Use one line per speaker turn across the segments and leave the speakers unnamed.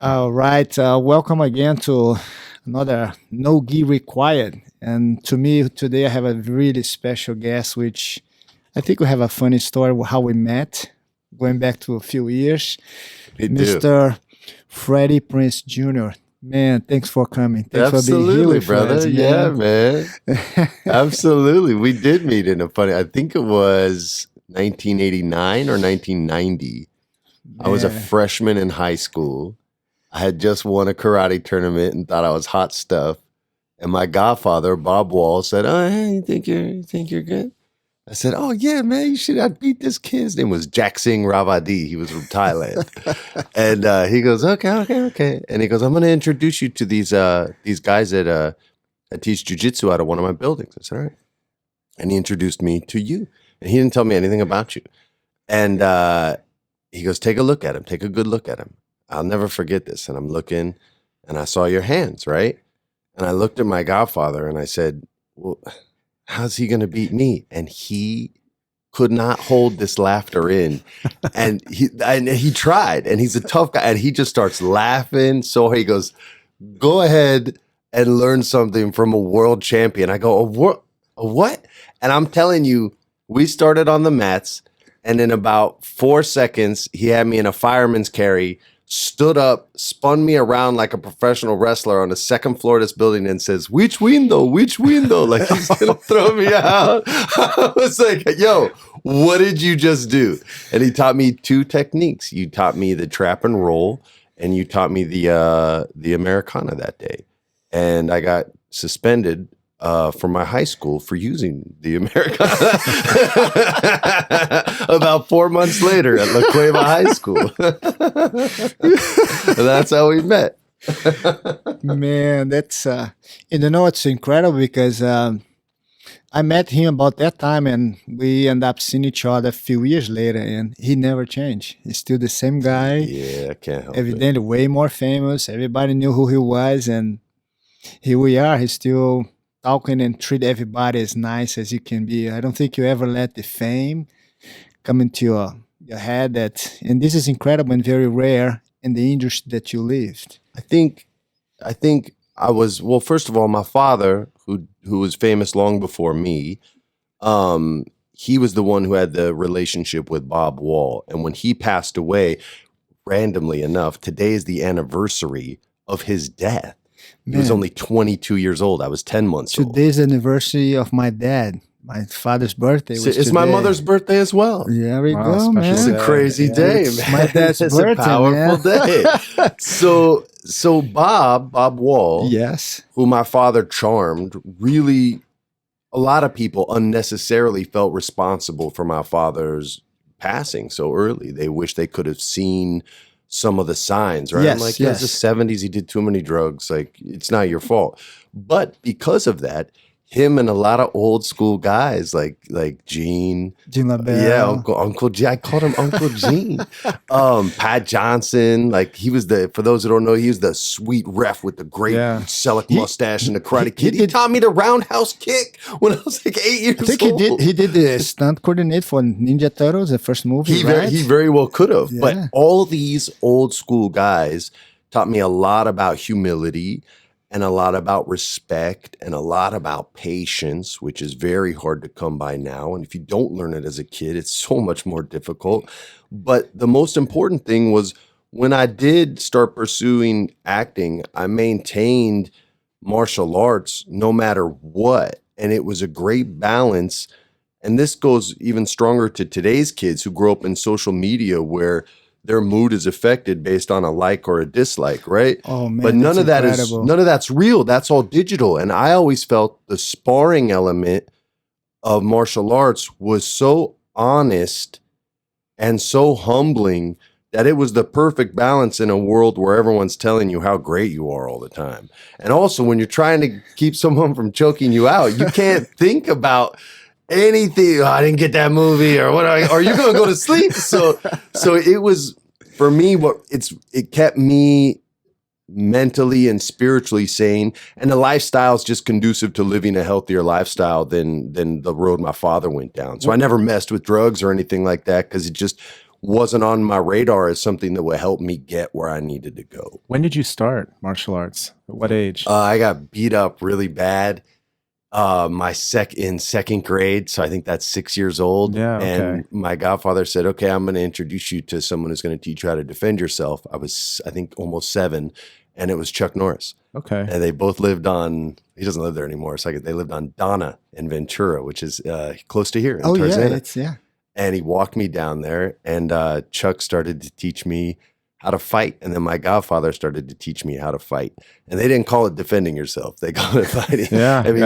All right. Welcome again to another No Gi Required. And to me, today I have a really special guest, which I think we have a funny story of how we met, going back to a few years.
We do.
Mr. Freddie Prinze Jr. Man, thanks for coming. Thanks for being here
Absolutely,
with
brother.
us,
Yeah,
man.
man. Absolutely. We did meet in a funny, I think it was 1989 or 1990. I was a
Yeah.
freshman in high school. I had just won a karate tournament and thought I was hot stuff. And my godfather, Bob Wall, said, "Oh, hey, you think you're good?" I said, "Oh yeah, man, you should. I beat this kid. His name was Jack Singh Ravadi. He was from Thailand." And he goes, "Okay." And he goes, "I'm going to introduce you to these guys that teach jujitsu out of one of my buildings." I said, "All right." And he introduced me to you. And he didn't tell me anything about you. And he goes, "Take a look at him. Take a good look at him." I'll never forget this. And I'm looking, and I saw your hands, right? And I looked at my godfather, and I said, "Well, how's he going to beat me?" And he could not hold this laughter in. And he tried, and he's a tough guy. And he just starts laughing. So he goes, "Go ahead and learn something from a world champion." I go, a what? And I'm telling you, we started on the mats. And in about 4 seconds, he had me in a fireman's carry, stood up, spun me around like a professional wrestler on the second floor of this building and says, "Which window? Which window?" Like he's going to throw me out. I was like, "Yo, what did you just do?" And he taught me two techniques. You taught me the trap and roll, and you taught me the Americana that day. And I got suspended from my high school for using the Americana about 4 months later at La Cueva High School. That's how we met.
Man, that's it's incredible because I met him about that time, and we end up seeing each other a few years later, and he never changed. He's still the same guy.
Yeah, I can't help it.
Evidently, way more famous. Everybody knew who he was, and here we are. He's still talking and treat everybody as nice as you can be. I don't think you ever let the fame come into your head. And this is incredible and very rare in the industry that you lived.
I think I was, well, first of all, my father, who was famous long before me, he was the one who had the relationship with Bob Wall. And when he passed away, randomly enough, today is the anniversary of his death. He was
Man.
only 22 years old. I was 10 months old.
Today's the anniversary of my dad. My father's birthday was
It's my
today.
mother's birthday as well.
There we
Wow,
go,
special
man.
It's a
day.
crazy
Yeah.
day,
It's
man.
my dad's
It's
birthday,
a powerful day. So Bob Wall,
Yes.
who my father charmed, really, a lot of people unnecessarily felt responsible for my father's passing so early. They wish they could have seen some of the signs, right?
Yes,
I'm like, yeah, it's the
yes.
70s. He did too many drugs. Like, it's not your fault. But because of that, him and a lot of old school guys like Gene,
Jean LaBelle.
yeah, Uncle Gene. I called him Uncle Gene. Pat Johnson, like he was for those who don't know, he was the sweet ref with the great
Yeah.
Selleck
He-
mustache and the Karate
he
Kid. He
did-
taught me the roundhouse kick when I was like 8 years
I think
old.
he did the stunt coordinate for Ninja Turtles, the first movie, right?
He very well could have.
Yeah.
But all these old school guys taught me a lot about humility and a lot about respect and a lot about patience, which is very hard to come by now. And if you don't learn it as a kid, it's so much more difficult. But the most important thing was when I did start pursuing acting, I maintained martial arts no matter what. And it was a great balance. And this goes even stronger to today's kids who grow up in social media where their mood is affected based on a like or a dislike, right?
Oh man,
But none
that's
of
incredible.
that's real. That's all digital. And I always felt the sparring element of martial arts was so honest and so humbling that it was the perfect balance in a world where everyone's telling you how great you are all the time. And also when you're trying to keep someone from choking you out, you can't think about anything. "Oh, I didn't get that movie," or "What are you going to go to sleep?" So it was for me. It kept me mentally and spiritually sane, and the lifestyle is just conducive to living a healthier lifestyle than the road my father went down. So I never messed with drugs or anything like that because it just wasn't on my radar as something that would help me get where I needed to go.
When did you start martial arts? At what age?
I got beat up really bad in second grade, so I think that's 6 years old.
Yeah, okay.
And my godfather said, okay, I'm going to introduce you to someone who's going to teach you how to defend yourself. I was, I think, almost 7, and it was Chuck Norris.
Okay.
And they both lived on, he doesn't live there anymore, so they lived on Donna in Ventura, which is close to here in Tarzana.
Yeah.
And he walked me down there, and Chuck started to teach me how to fight. And then my godfather started to teach me how to fight. And they didn't call it defending yourself. They called it fighting.
Yeah.
I mean,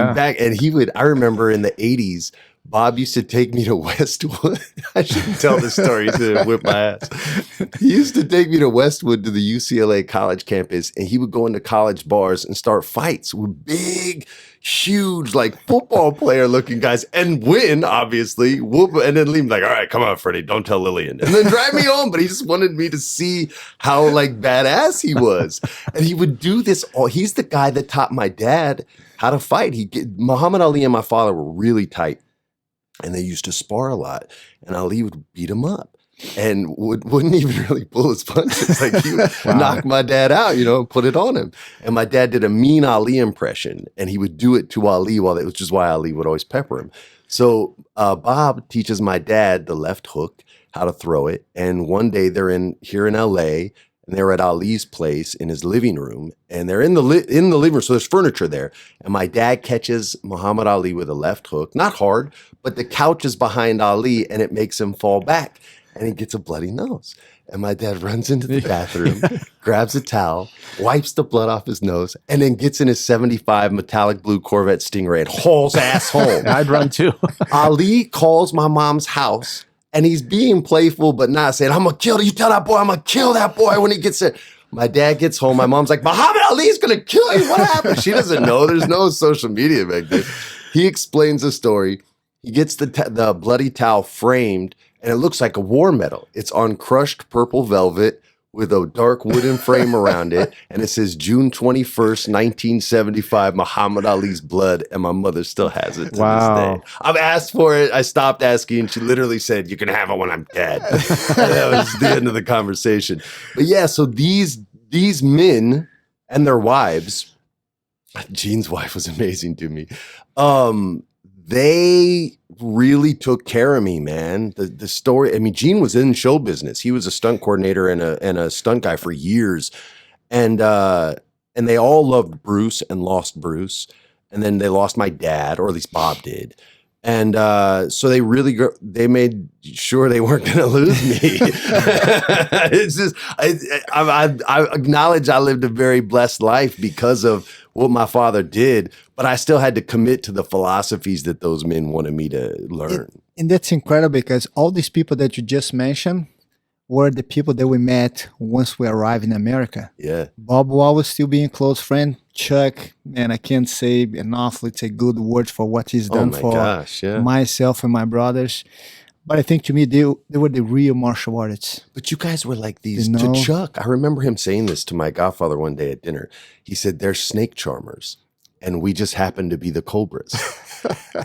I remember in the 80s, Bob used to take me to Westwood. I shouldn't tell this story to whip my ass. He used to take me to Westwood to the UCLA college campus, and he would go into college bars and start fights with big, huge, like football player looking guys and win, obviously. Whoop, and then leave me like, all right, come on, Freddie, don't tell Lillian. And then drive me home. But he just wanted me to see how like badass he was. And he would do this. He's the guy that taught my dad how to fight. Muhammad Ali and my father were really tight. And they used to spar a lot, and Ali would beat him up and wouldn't even really pull his punches. Like he would knock my dad out, and put it on him. And my dad did a mean Ali impression, and he would do it to Ali which is why Ali would always pepper him. So Bob teaches my dad the left hook, how to throw it. And one day they're here in LA, and they're at Ali's place in his living room, and they're in the living room, so there's furniture there. And my dad catches Muhammad Ali with a left hook, not hard, but the couch is behind Ali, and it makes him fall back, and he gets a bloody nose. And my dad runs into the bathroom, grabs a towel, wipes the blood off his nose, and then gets in his 75 metallic blue Corvette Stingray and hauls ass home.
I'd run too.
Ali calls my mom's house, and he's being playful, but not saying, I'm going to kill you. Tell that boy, I'm going to kill that boy when he gets there. My dad gets home. My mom's like, Muhammad Ali's going to kill you. What happened? She doesn't know. There's no social media back then. He explains the story. He gets the bloody towel framed, and it looks like a war medal. It's on crushed purple velvet with a dark wooden frame around it, and it says June 21st, 1975, Muhammad Ali's blood, and my mother still has it to this day. I've asked for it. I stopped asking. She literally said, you can have it when I'm dead. That was the end of the conversation. But yeah, so these men and their wives, Jean's wife was amazing to me. They really took care of me, man. The story, I mean, Jean was in show business. He was a stunt coordinator and a stunt guy for years. And they all loved Bruce and lost Bruce. And then they lost my dad, or at least Bob did. And so they made sure they weren't going to lose me. It's just, I acknowledge I lived a very blessed life because of what my father did, but I still had to commit to the philosophies that those men wanted me to learn.
And that's incredible because all these people that you just mentioned were the people that we met once we arrived in America.
Yeah.
Bob Wall was still being a close friend. Chuck, man, I can't say enough. It's a good word for what he's done myself and my brothers. But I think to me, they were the real martial artists.
But you guys were like these, to Chuck. I remember him saying this to my godfather one day at dinner. He said, they're snake charmers, and we just happen to be the cobras.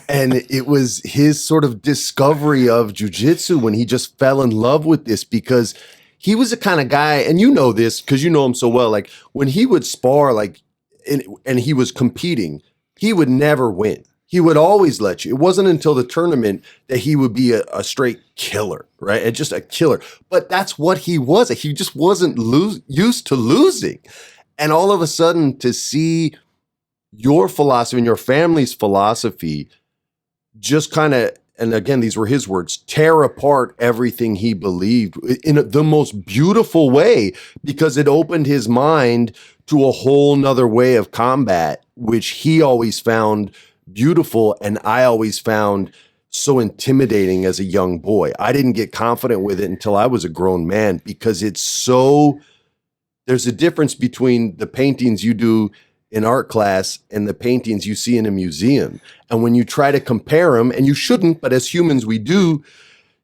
And it was his sort of discovery of jiu-jitsu when he just fell in love with this, because he was the kind of guy, and you know this because you know him so well, like when he would spar, like, and he was competing, he would never win. He would always let you. It wasn't until the tournament that he would be a straight killer, right? And just a killer. But that's what he was. He just wasn't used to losing. And all of a sudden to see your philosophy and your family's philosophy just kind of, and again, these were his words, tear apart everything he believed in the most beautiful way, because it opened his mind to a whole nother way of combat, which he always found beautiful, and I always found so intimidating as a young boy. I didn't get confident with it until I was a grown man, because there's a difference between the paintings you do in art class and the paintings you see in a museum. And when you try to compare them, and you shouldn't, but as humans we do,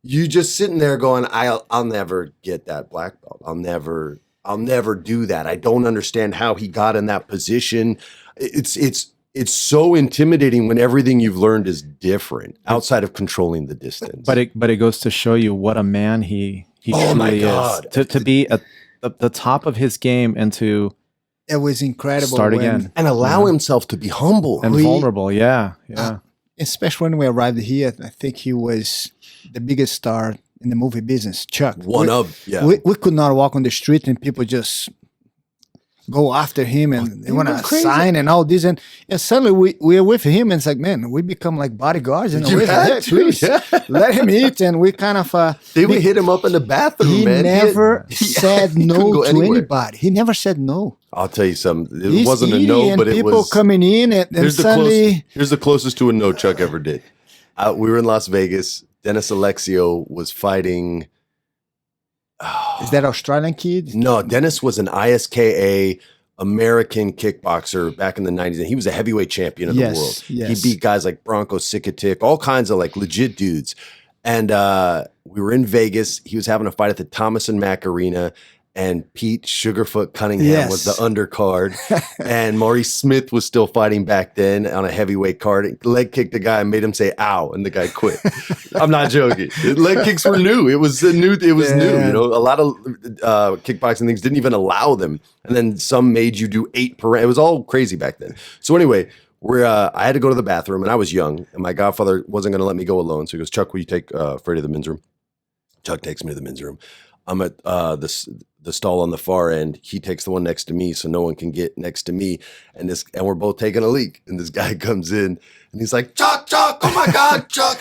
you just sitting there going, I'll never get that black belt. I'll never do that. I don't understand how he got in that position. It's so intimidating when everything you've learned is different outside of controlling the distance.
But it goes to show you what a man he He
Oh my
truly
God.
is. To be at the top of his game and to
It was incredible.
start again
And allow himself to be humble.
and vulnerable. Yeah, yeah.
Especially when we arrived here, I think he was the biggest star in the movie business. Chuck.
Yeah.
We could not walk on the street and people just go after him and they want to sign and all this. And suddenly we are with him and it's like, man, we become like bodyguards. And
You had to,
please
yeah.
let him eat. And we kind of...
They would hit him up in the bathroom,
he
man.
never said
he couldn't
no
go
to
anywhere.
anybody. He never said no.
I'll tell you something. It
He's
wasn't a
eating
no,
and
but it
people
was.
coming in and suddenly...
Here's the closest to a no Chuck ever did. We were in Las Vegas. Dennis Alexio was fighting.
Is that Australian kid?
No, Dennis was an ISKA American kickboxer back in the 90s, and he was a heavyweight champion of the world.
Yes.
He beat guys like Bronco Sikatic, all kinds of like legit dudes. And we were in Vegas. He was having a fight at the Thomas and Mack Arena, and Pete Sugarfoot Cunningham was the undercard. And Maurice Smith was still fighting back then on a heavyweight card. Leg kicked the guy and made him say "ow," and the guy quit. I'm not joking. Leg kicks were new. It was new. You know, a lot of kickboxing things didn't even allow them, and then some made you do 8 per round. It was all crazy back then. So anyway, I had to go to the bathroom, and I was young, and my godfather wasn't going to let me go alone. So he goes, "Chuck, will you take Freddie to the men's room?" Chuck takes me to the men's room. I'm at the stall on the far end. He takes the one next to me, so no one can get next to me. And we're both taking a leak. And this guy comes in, and he's like, Chuck, oh my God, Chuck,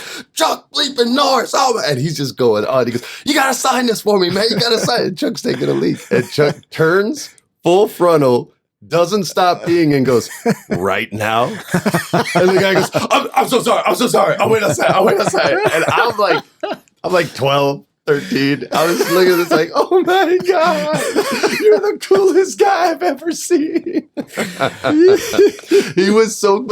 bleeping Norris. Oh, and he's just going on. He goes, you gotta sign this for me, man. You gotta sign it. Chuck's taking a leak, and Chuck turns full frontal, doesn't stop peeing, and goes, right now. And the guy goes, I'm so sorry. I'll wait outside. And I'm like 12. 13. I was looking at this like, oh my God, you're the coolest guy I've ever seen. But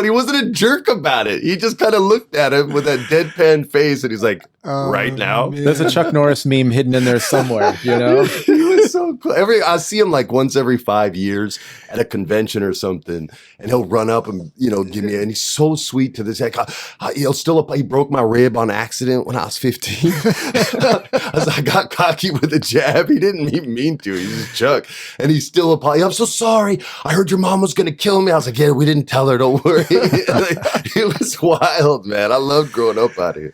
he wasn't a jerk about it. He just kind of looked at him with that deadpan face and he's like, right now?
Man.
There's a Chuck Norris meme hidden in there somewhere, you know?
He was so cool. I see him like once every 5 years at a convention or something, and he'll run up and, give me, and he's so sweet to this. Like, he broke my rib on accident when I was 15. I got cocky with a jab. He didn't mean to. He's just Chuck. And he's still apologizing. I'm so sorry. I heard your mom was going to kill me. I was like, yeah, we didn't tell her. Don't worry. It was wild, man. I loved growing up out here.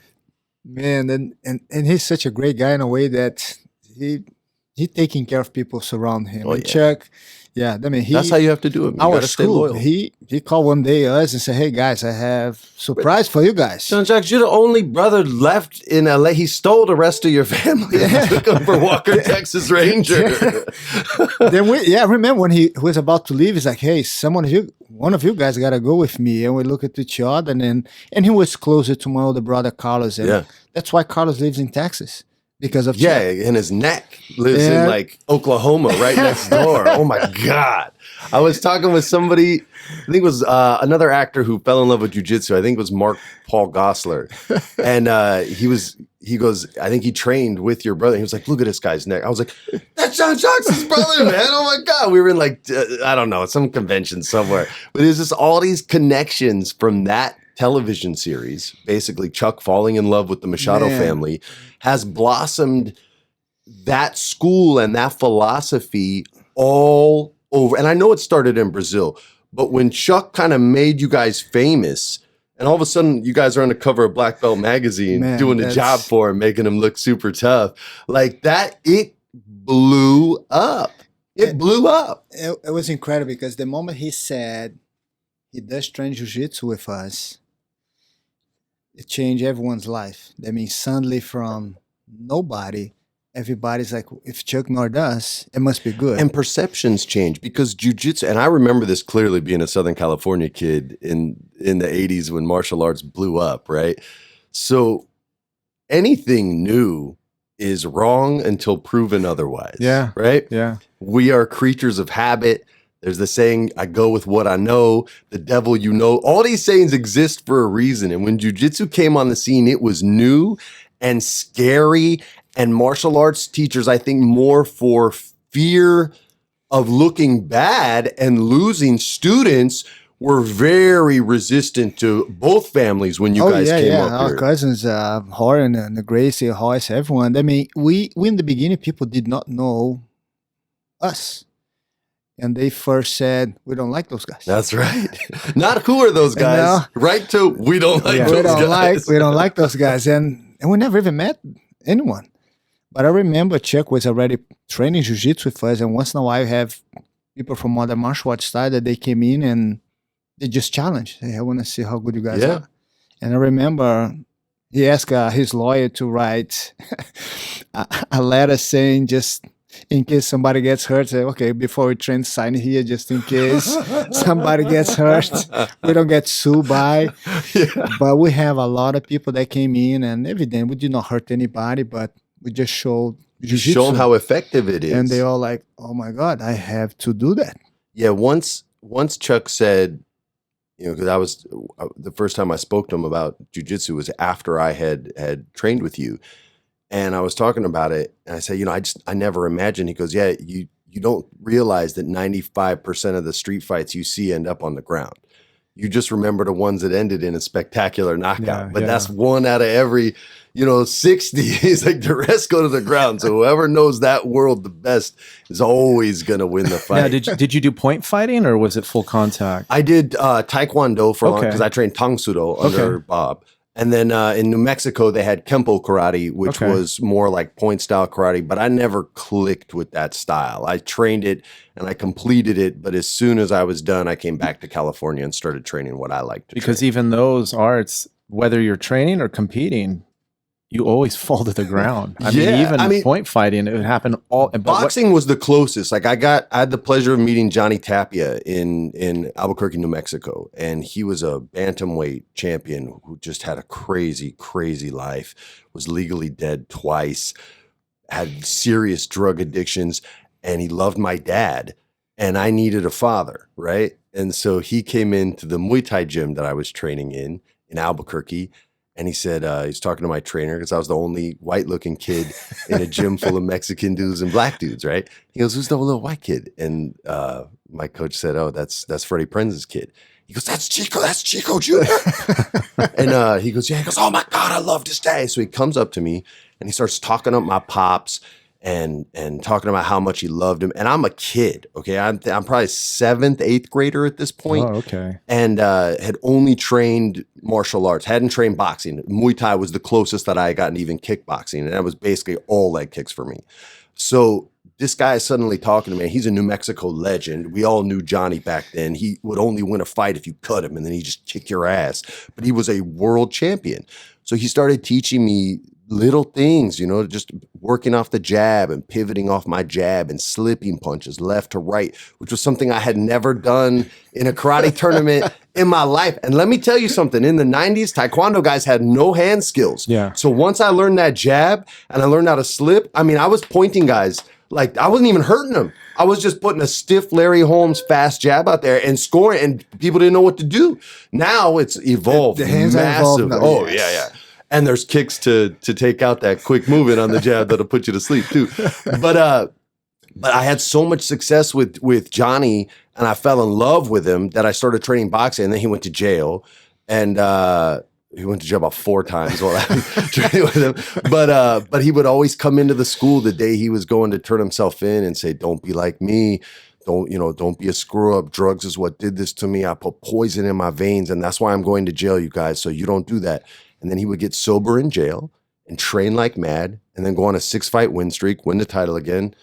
Man, and he's such a great guy in a way that he taking care of people surround him.
Oh,
and
yeah.
Chuck, yeah, I mean,
That's how you have to do it. Man. You
Our
gotta stay
school,
loyal.
he called one day us and said, hey guys, I have surprise for you guys.
JeanJacques, you're the only brother left in LA. He stole the rest of your family and took him for Walker, Texas Ranger.
Then I remember when he was about to leave, he's like, hey, one of you guys got to go with me. And we look at each other, and he was closer to my older brother, Carlos. And that's why Carlos lives in Texas. Because of Chuck.
And his neck lives in like Oklahoma, right next door. Oh my God. I was talking with somebody, I think it was another actor who fell in love with jiu-jitsu. I think it was Mark Paul Gosselaar. And he goes, I think he trained with your brother. He was like, look at this guy's neck. I was like, that's JeanJacques' brother, man. Oh my God. We were in like, I don't know, some convention somewhere. But there's just all these connections from that television series, basically Chuck falling in love with the Machado family, has blossomed that school and that philosophy all over. And I know it started in Brazil, but when Chuck kind of made you guys famous, and all of a sudden you guys are on the cover of Black Belt magazine doing the job for him, making him look super tough, like that, it blew up. It blew up.
It was incredible because the moment he said he does train jiu-jitsu with us, it changed everyone's life. I mean, suddenly from nobody, everybody's like, if Chuck Norris does, it must be good.
And perceptions change because jiu-jitsu, and I remember this clearly being a Southern California kid in the 80s when martial arts blew up, right? So anything new is wrong until proven otherwise.
Yeah.
Right?
Yeah.
We are creatures of habit. There's the saying, I go with what I know, the devil you know. All these sayings exist for a reason. And when jiu-jitsu came on the scene, it was new and scary. And martial arts teachers, I think, more for fear of looking bad and losing students, were very resistant to both families when you guys came up
Our
here.
cousins, Horan and Gracie, Horace, everyone. I mean, we in the beginning, people did not know us. And they first said, we don't like those guys.
That's right. Not who are those guys, right? To we don't like those guys.
We don't like those guys. And we never even met anyone. But I remember Chuck was already training jiu-jitsu with us. And once in a while, you have people from other martial arts style that they came in and they just challenged. Hey, I want to see how good you guys are. And I remember he asked his lawyer to write a letter saying, just in case somebody gets hurt, say, okay, before we train, sign here just in case somebody gets hurt. We don't get sued by. But we have a lot of people that came in, and evidently we did not hurt anybody, but we just showed jiu-jitsu.
Shown how effective it is.
And they all like, oh my God, I have to do that.
Yeah, once Chuck said, because I was the first time I spoke to him about jiu-jitsu was after I had trained with you. And I was talking about it, and I said, I never imagined. He goes, yeah, you don't realize that 95% of the street fights you see end up on the ground. You just remember the ones that ended in a spectacular knockout. But that's one out of every, 60. He's like, the rest go to the ground. So whoever knows that world the best is always going to win the fight.
Now, did you do point fighting, or was it full contact?
I did Taekwondo for a long, because I trained Tang Sudo under Bob. And then in New Mexico, they had Kempo karate, which was more like point style karate, but I never clicked with that style. I trained it and I completed it, but as soon as I was done, I came back to California and started training what I like to
Because
train.
even those arts, whether you're training or competing, you always fall to the ground. I mean, point fighting, it would happen all.
Boxing was the closest. Like I had the pleasure of meeting Johnny Tapia in Albuquerque, New Mexico, and he was a bantamweight champion who just had a crazy, crazy life. Was legally dead twice, had serious drug addictions, and he loved my dad. And I needed a father, right? And so he came into the Muay Thai gym that I was training in Albuquerque. And he said, he's talking to my trainer, because I was the only white looking kid in a gym full of Mexican dudes and black dudes, right? He goes, who's the little white kid? And my coach said, oh, that's Freddie Prinze's kid. He goes, that's Chico Jr. And he goes, yeah. He goes, oh my God, I love this day. So he comes up to me and he starts talking up my pops and talking about how much he loved him. And I'm a kid, okay? I'm probably 7th, 8th grader at this point.
Oh, okay.
And had only trained martial arts, hadn't trained boxing. Muay Thai was the closest that I had gotten to even kickboxing. And that was basically all leg kicks for me. So this guy is suddenly talking to me. He's a New Mexico legend. We all knew Johnny back then. He would only win a fight if you cut him, and then he'd just kick your ass. But he was a world champion. So he started teaching me little things, just working off the jab and pivoting off my jab and slipping punches left to right, which was something I had never done in a karate tournament in my life. And let me tell you something, in the 90s, Taekwondo guys had no hand skills.
Yeah.
So once I learned that jab and I learned how to slip, I mean, I was pointing guys like I wasn't even hurting them. I was just putting a stiff Larry Holmes fast jab out there and scoring, and people didn't know what to do. Now it's evolved.
The hands are
massive.
evolved now.
Oh,
Yes.
yeah. And there's kicks to take out that quick movement on the jab that'll put you to sleep too. But I had so much success with Johnny, and I fell in love with him that I started training boxing. And then he went to jail, and he went to jail about 4 times while I was training with him. But he would always come into the school the day he was going to turn himself in and say, "Don't be like me. Don't be a screw up. Drugs is what did this to me. I put poison in my veins, and that's why I'm going to jail, you guys. So you don't do that." And then he would get sober in jail and train like mad, and then go on a 6-fight win streak, win the title again,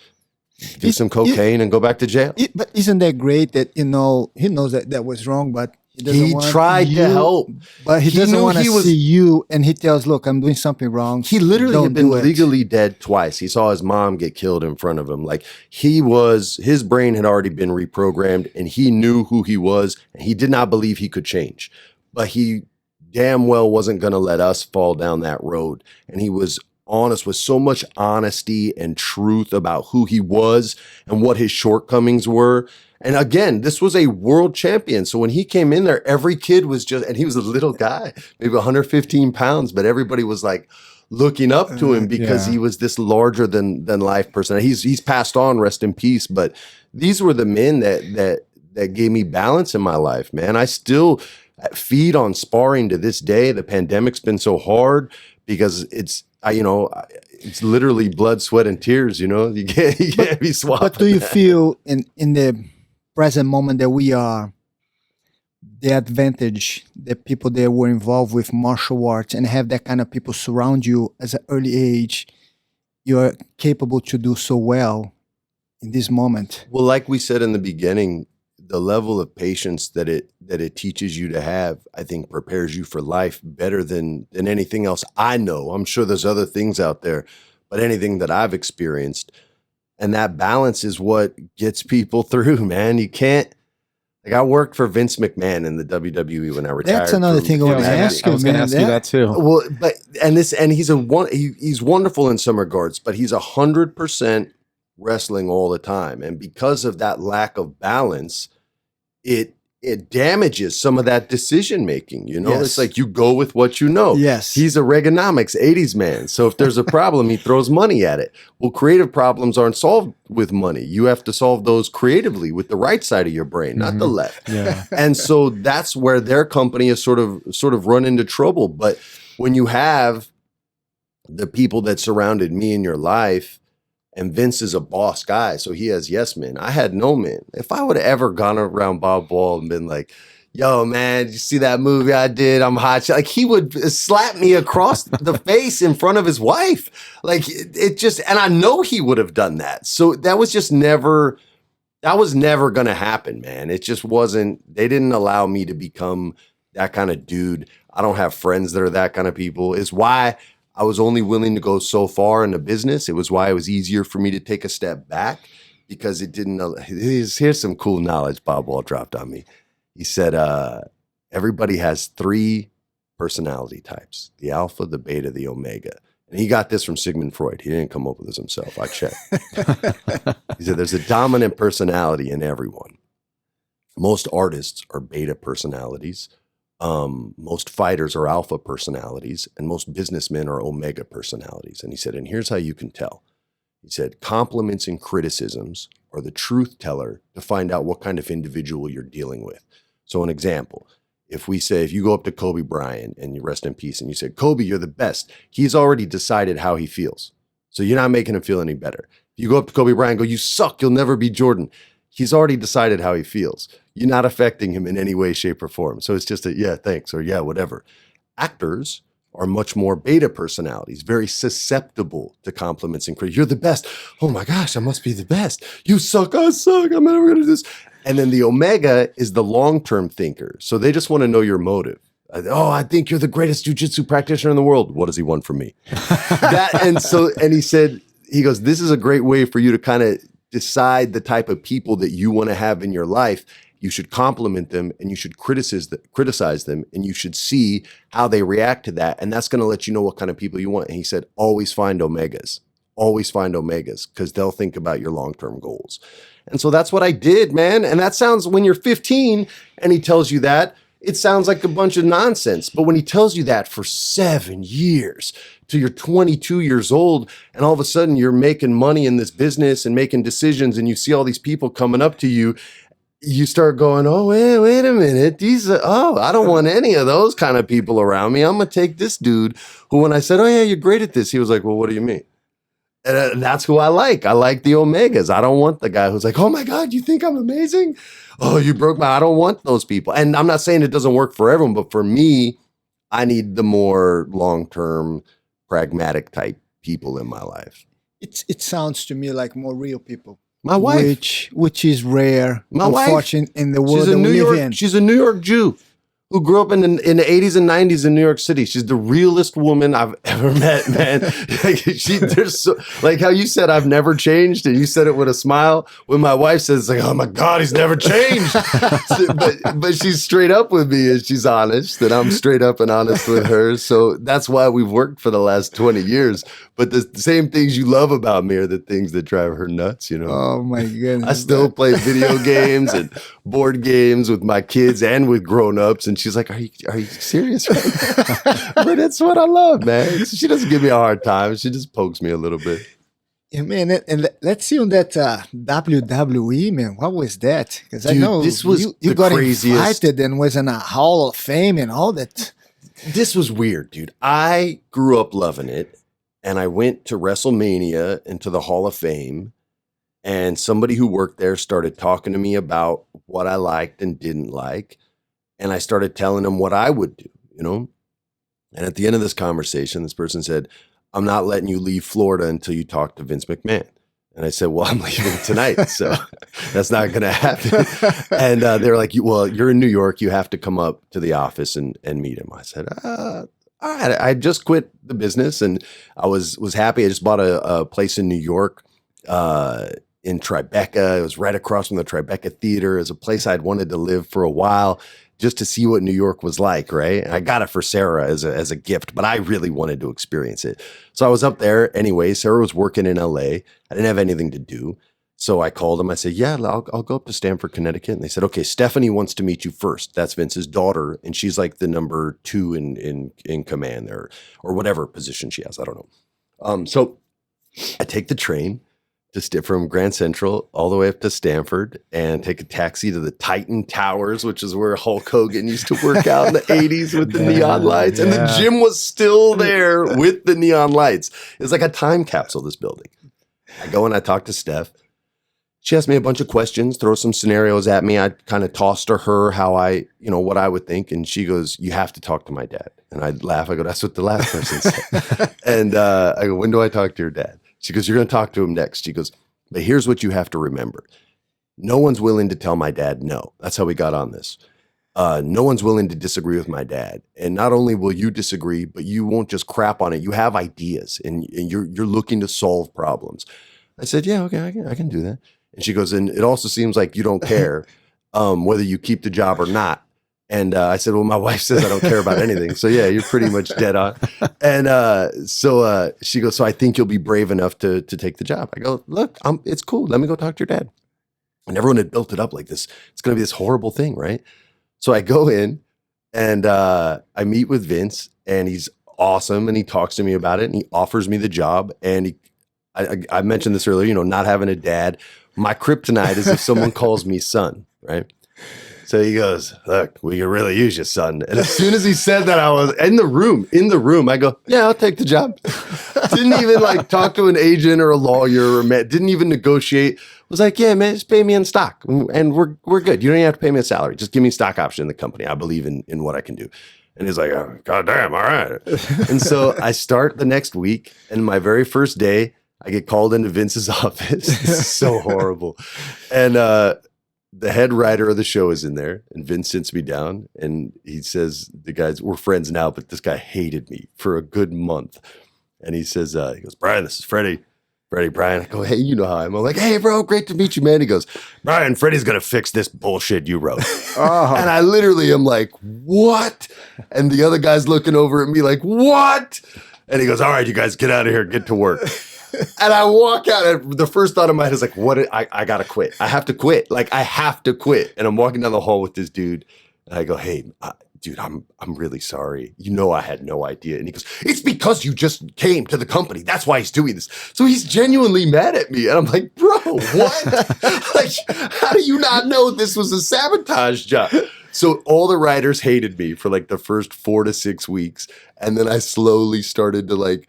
do some cocaine, and go back to jail.
But isn't that great that, he knows that was wrong, but
He tried to help.
But he doesn't
knew
want to see you, and he tells, look, I'm doing something wrong.
He literally
Don't
had been
do it.
legally dead twice. He saw his mom get killed in front of him. Like his brain had already been reprogrammed, and he knew who he was, and he did not believe he could change. But he damn well wasn't going to let us fall down that road. And he was honest with so much honesty and truth about who he was and what his shortcomings were. And again, this was a world champion. So when he came in there, every kid was and he was a little guy, maybe 115 pounds, but everybody was like looking up to him because he was this larger than life person. He's passed on, rest in peace. But these were the men that that gave me balance in my life, man. I still feed on sparring to this day. The pandemic's been so hard because it's literally blood, sweat, and tears. You can't be swapped.
But do you feel in the present moment that we are, the advantage that people that were involved with martial arts and have that kind of people surround you at an early age, you're capable to do so well in this moment?
Well, like we said in the beginning, the level of patience that it teaches you to have, I think, prepares you for life better than anything else I know. I'm sure there's other things out there, but anything that I've experienced. And that balance is what gets people through, man. You can't, like, I worked for Vince McMahon in the WWE when I retired.
That's another thing I want to ask you.
I was going to ask you that too.
Well, he's wonderful in some regards, but he's 100% wrestling all the time. And because of that lack of balance, it damages some of that decision making.
Yes.
It's like you go with what you know.
Yes.
He's a Reaganomics 80s man. So if there's a problem, he throws money at it. Well, creative problems aren't solved with money. You have to solve those creatively with the right side of your brain, not the left.
Yeah.
And so that's where their company has sort of run into trouble. But when you have the people that surrounded me in your life, and Vince is a boss guy, so he has yes men. I had no men. If I would have ever gone around Bob Wall and been like, yo, man, did you see that movie I did? I'm hot. Like, he would slap me across the face in front of his wife. Like, it just, and I know he would have done that. So that was never going to happen, man. It just wasn't, they didn't allow me to become that kind of dude. I don't have friends that are that kind of people. It's why I was only willing to go so far in the business. It was why it was easier for me to take a step back, because it didn't. Here's some cool knowledge Bob Wall dropped on me. He said, everybody has 3 personality types: the alpha, the beta, the omega. And he got this from Sigmund Freud. He didn't come up with this himself. I checked. He said there's a dominant personality in everyone. Most artists are beta personalities. Most fighters are alpha personalities, and most businessmen are omega personalities. And he said, and here's how you can tell. He said, compliments and criticisms are the truth teller to find out what kind of individual you're dealing with. So an example, if you go up to Kobe Bryant, and you rest in peace, and you say, Kobe, you're the best, he's already decided how he feels. So you're not making him feel any better. If you go up to Kobe Bryant and go, you suck, you'll never be Jordan, he's already decided how he feels. You're not affecting him in any way, shape, or form. So it's just a, yeah, thanks, or yeah, whatever. Actors are much more beta personalities, very susceptible to compliments and criticism. You're the best. Oh my gosh, I must be the best. You suck, I suck, I'm never going to do this. And then the omega is the long-term thinker. So they just want to know your motive. Oh, I think you're the greatest jiu-jitsu practitioner in the world. What does he want from me? And he said, he goes, this is a great way for you to kind of decide the type of people that you want to have in your life. You should compliment them, and you should criticize them, and you should see how they react to that. And that's going to let you know what kind of people you want. And he said, always find omegas, because they'll think about your long-term goals. And so that's what I did, man. And that sounds, when you're 15 and he tells you that, it sounds like a bunch of nonsense. But when he tells you that for 7 years, till you're 22 years old, and all of a sudden you're making money in this business and making decisions, and you see all these people coming up to you, you start going, oh, wait a minute. I don't want any of those kind of people around me. I'm going to take this dude who, when I said, oh yeah, you're great at this, he was like, well, what do you mean? And that's who I like. I like the omegas. I don't want the guy who's like, oh my God, you think I'm amazing? Oh, you broke I don't want those people. And I'm not saying it doesn't work for everyone, but for me, I need the more long-term, pragmatic type people in my life.
It sounds to me like more real people.
My wife,
which is rare, unfortunate in the world that we live in.
She's a New York Jew who grew up in the 80s and 90s in New York City. She's the realest woman I've ever met, man. Like how you said, I've never changed, and you said it with a smile. When my wife says, like, oh my God, he's never changed. but she's straight up with me, and she's honest, and I'm straight up and honest with her. So that's why we've worked for the last 20 years. But the same things you love about me are the things that drive her nuts, you know?
Oh my goodness.
I still play video games and board games with my kids and with grown-ups. And she's like, are you serious right now? But it's what I love, man. She doesn't give me a hard time. She just pokes me a little bit.
Yeah, man, and let's see on that WWE, man. What was that? Because I
Dude,
know
this was
you
the
got
craziest.
invited and was in a Hall of Fame and all that.
This was weird, dude. I grew up loving it, and I went to WrestleMania and to the Hall of Fame, and somebody who worked there started talking to me about what I liked and didn't like, and I started telling them what I would do, you know? And at the end of this conversation, this person said, I'm not letting you leave Florida until you talk to Vince McMahon. And I said, well, I'm leaving tonight, so that's not going to happen. And they were like, well, you're in New York. You have to come up to the office and meet him. I said, all right. I just quit the business, and I was happy. I just bought a place in New York in Tribeca. It was right across from the Tribeca Theater. It was a place I'd wanted to live for a while, just to see what New York was like, right? And I got it for Sarah as a gift, but I really wanted to experience it. So I was up there anyway. Sarah was working in LA. I didn't have anything to do. So I called them. I said, yeah, I'll go up to Stamford, Connecticut. And they said, okay, Stephanie wants to meet you first. That's Vince's daughter. And she's like the number 2 in command there, or whatever position she has. I don't know. So I take the train from Grand Central all the way up to Stamford and take a taxi to the Titan Towers, which is where Hulk Hogan used to work out in the 80s with the neon lights. And the gym was still there with the neon lights. It's like a time capsule, this building. I go and I talk to Steph. She asked me a bunch of questions, throw some scenarios at me. I kind of tossed to her how what I would think. And she goes, you have to talk to my dad. And I laugh. I go, that's what the last person said. And I go, when do I talk to your dad? She goes, you're going to talk to him next. She goes, but here's what you have to remember. No one's willing to tell my dad no. That's how we got on this. No one's willing to disagree with my dad. And not only will you disagree, but you won't just crap on it. You have ideas, and you're looking to solve problems. I said, yeah, okay, I can do that. And she goes, and it also seems like you don't care whether you keep the job or not. And I said, well, my wife says I don't care about anything. So yeah, you're pretty much dead on. And so she goes, so I think you'll be brave enough to take the job. I go, look, it's cool. Let me go talk to your dad. And everyone had built it up like this. It's going to be this horrible thing, right? So I go in and I meet with Vince, and he's awesome. And he talks to me about it, and he offers me the job. And I mentioned this earlier, not having a dad. My kryptonite is if someone calls me son, right? So he goes, look, we could really use your son. And as soon as he said that, I was in the room. I go, yeah, I'll take the job. Didn't even talk to an agent or a lawyer didn't even negotiate. Was like, yeah, man, just pay me in stock and we're good. You don't even have to pay me a salary. Just give me stock option in the company. I believe in what I can do. And he's like, oh, God damn, all right. And so I start the next week, and my very first day, I get called into Vince's office. It's so horrible. And the head writer of the show is in there, and Vince sits me down, and he says, the guys, we're friends now, but this guy hated me for a good month. And he says, he goes, Brian, this is Freddie, Brian. I go, hey, you know how I'm like, hey, bro, great to meet you, man. He goes, Brian, Freddie's going to fix this bullshit you wrote. Oh. And I literally am like, what? And the other guy's looking over at me like, what? And he goes, all right, you guys get out of here, get to work. And I walk out, and the first thought of mine is like, what? I got to quit. I have to quit. I have to quit. And I'm walking down the hall with this dude, and I go, hey, dude, I'm really sorry. I had no idea. And he goes, it's because you just came to the company. That's why he's doing this. So he's genuinely mad at me. And I'm like, bro, what? How do you not know this was a sabotage job? So all the writers hated me for the first 4 to 6 weeks. And then I slowly started to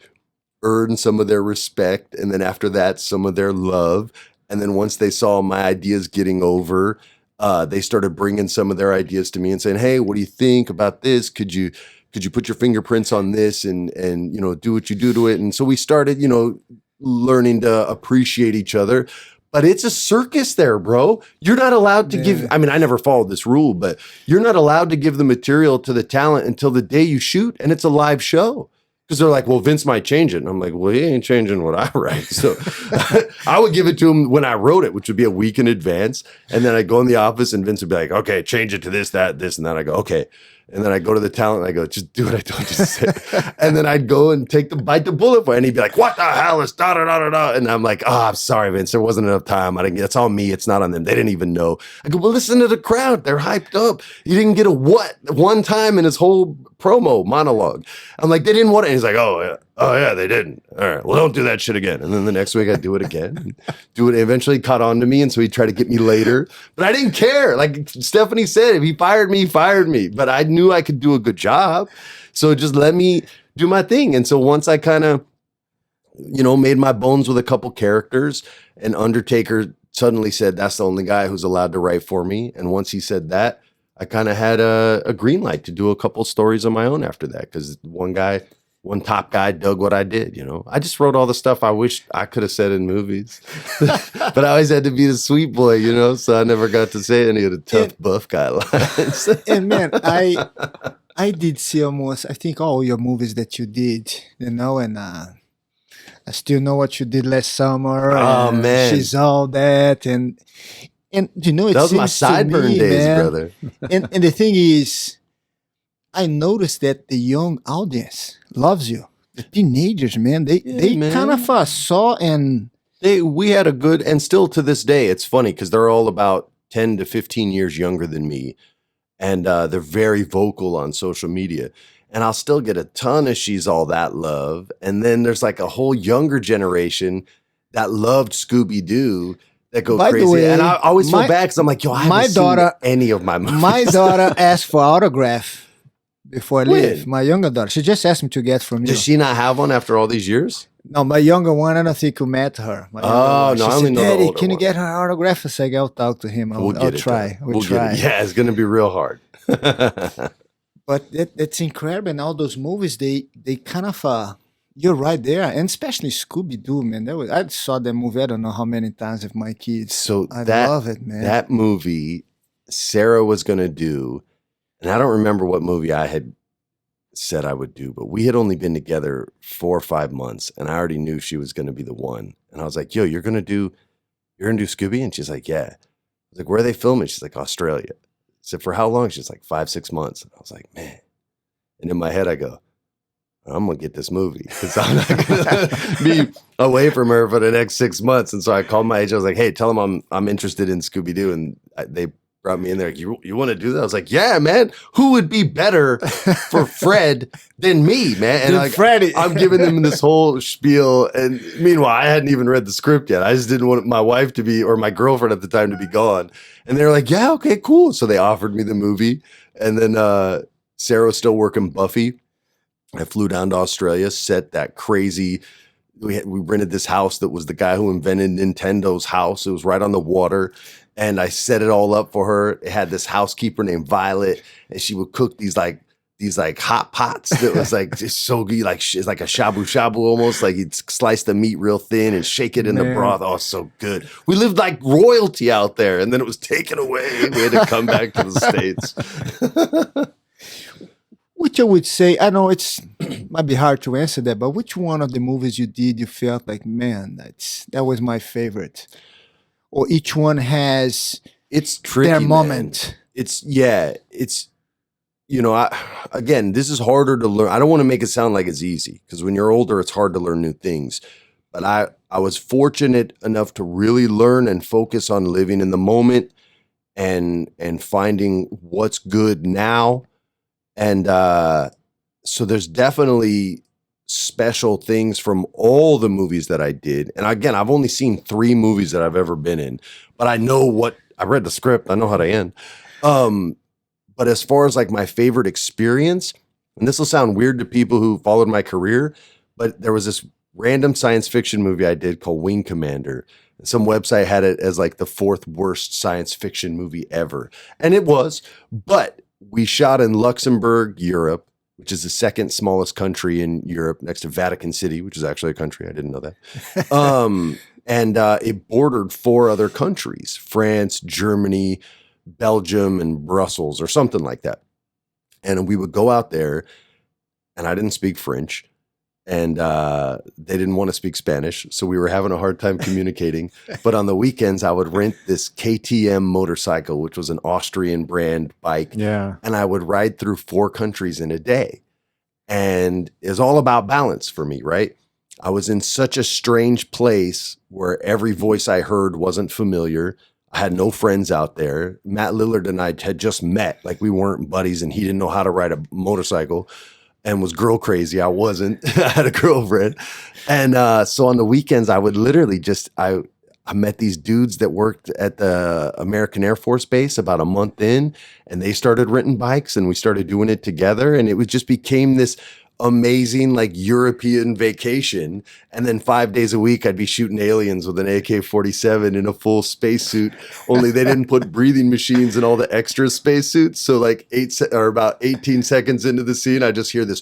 earn some of their respect. And then after that, some of their love. And then once they saw my ideas getting over, they started bringing some of their ideas to me and saying, hey, what do you think about this? Could you put your fingerprints on this and do what you do to it? And so we started, learning to appreciate each other. But it's a circus there, bro. You're not allowed to give, I never followed this rule, but you're not allowed to give the material to the talent until the day you shoot, and it's a live show. Because they're like, well, Vince might change it. And I'm like, well, he ain't changing what I write. So I would give it to him when I wrote it, which would be a week in advance. And then I'd go in the office, and Vince would be like, okay, change it to this, that, this. And then I go, okay. And then I go to the talent, and I go, just do what I told you to say. And then I'd go and bite the bullet for it. And he'd be like, what the hell is da-da-da-da-da? And I'm like, oh, I'm sorry, Vince. There wasn't enough time. It's on me. It's not on them. They didn't even know. I go, well, listen to the crowd. They're hyped up. You didn't get a what one time in his whole promo monologue. I'm like, they didn't want it. And he's like, oh, Oh yeah, they didn't. All right, well, don't do that shit again. And then the next week I do it again. Do it. Eventually caught on to me, and so he tried to get me later. But I didn't care. Like Stephanie said, if he fired me, he fired me. But I knew I could do a good job, so just let me do my thing. And so once I kind of, made my bones with a couple characters, and Undertaker suddenly said that's the only guy who's allowed to write for me. And once he said that, I kind of had a green light to do a couple stories on my own after that, because one top guy dug what I did, I just wrote all the stuff I wish I could have said in movies, but I always had to be the sweet boy, so I never got to say any of the tough buff guy lines.
And man, I did see almost, I think, all your movies that you did, and I still know what you did last summer.
Oh man,
she's all that, and it
that was my sideburn days, man, brother.
and the thing is, I noticed that the young audience loves you. The teenagers, man, they kind of saw, and
we had a good, and still to this day, it's funny because they're all about 10 to 15 years younger than me, and they're very vocal on social media. And I'll still get a ton of She's All That love. And then there's like a whole younger generation that loved Scooby Doo that go
By
crazy.
the way,
and I always feel bad because I'm like, yo, I haven't seen any of my movies.
My daughter asked for autograph before I leave. My younger daughter, she just asked me to get from you.
Does she not have one after all these years?
No, my younger one, I don't think you met her.
Oh, no, I only know
Daddy,
the older
can you
one.
get her autograph? I said, I'll talk to him. I'll try. We'll try.
Yeah, it's going to be real hard.
But it's incredible. And all those movies, they kind of, you're right there. And especially Scooby Doo, man. I saw that movie, I don't know how many times with my kids.
So
I love it, man.
That movie, Sarah was going to do, and I don't remember what movie I had said I would do, but we had only been together 4 or 5 months, and I already knew she was going to be the one. And I was like, yo, you're going to do Scooby? And she's like, yeah. I was like, where are they filming? She's like, Australia. I said, for how long? She's like, 5-6 months. And I was like, man. And in my head, I go, I'm going to get this movie because I'm not going to be away from her for the next 6 months. And so I called my agent. I was like, hey, tell them I'm interested in Scooby Doo. And they brought me in there. You want to do that? I was like, yeah, man. Who would be better for Fred than me, man? And like,
Freddie.
I'm giving them this whole spiel. And meanwhile, I hadn't even read the script yet. I just didn't want my wife to be, or my girlfriend at the time, to be gone. And they were like, yeah, okay, cool. So they offered me the movie. And then Sarah was still working Buffy. I flew down to Australia, set that crazy. We rented this house that was the guy who invented Nintendo's house. It was right on the water. And I set it all up for her. It had this housekeeper named Violet, and she would cook these hot pots that was like just so good. Like it's like a shabu shabu almost. Like you'd slice the meat real thin and shake it in the broth. Oh, so good. We lived like royalty out there, and then it was taken away. We had to come back to the States.
Which I would say, I know might be hard to answer that, but which one of the movies you did you felt like, man, that was my favorite? Or each one has
tricky,
their moment.
Man. It's again, this is harder to learn. I don't want to make it sound like it's easy because when you're older, it's hard to learn new things. But I was fortunate enough to really learn and focus on living in the moment and finding what's good now. And so there's definitely special things from all the movies that I did. And again, I've only seen 3 movies that I've ever been in, but I read the script. I know how to end. But as far as like my favorite experience, and this will sound weird to people who followed my career, but there was this random science fiction movie I did called Wing Commander. Some website had it as like the 4th worst science fiction movie ever. And it was, but we shot in Luxembourg, Europe, which is the 2nd smallest country in Europe next to Vatican City, which is actually a country. I didn't know that. And it bordered 4 other countries, France, Germany, Belgium, and Brussels or something like that. And we would go out there, and I didn't speak French, and they didn't want to speak Spanish. So we were having a hard time communicating. But on the weekends, I would rent this KTM motorcycle, which was an Austrian brand bike.
Yeah.
And I would ride through 4 countries in a day. And it's all about balance for me, right? I was in such a strange place where every voice I heard wasn't familiar. I had no friends out there. Matt Lillard and I had just met. Like we weren't buddies, and he didn't know how to ride a motorcycle. and was girl crazy. I wasn't. I had a girlfriend. And so on the weekends, I would literally I met these dudes that worked at the American Air Force Base about a month in, and they started renting bikes, and we started doing it together. And it was just became this amazing like European vacation. And then 5 days a week, I'd be shooting aliens with an AK-47 in a full spacesuit. Only they didn't put breathing machines in all the extra spacesuits. So like about 18 seconds into the scene, I just hear this.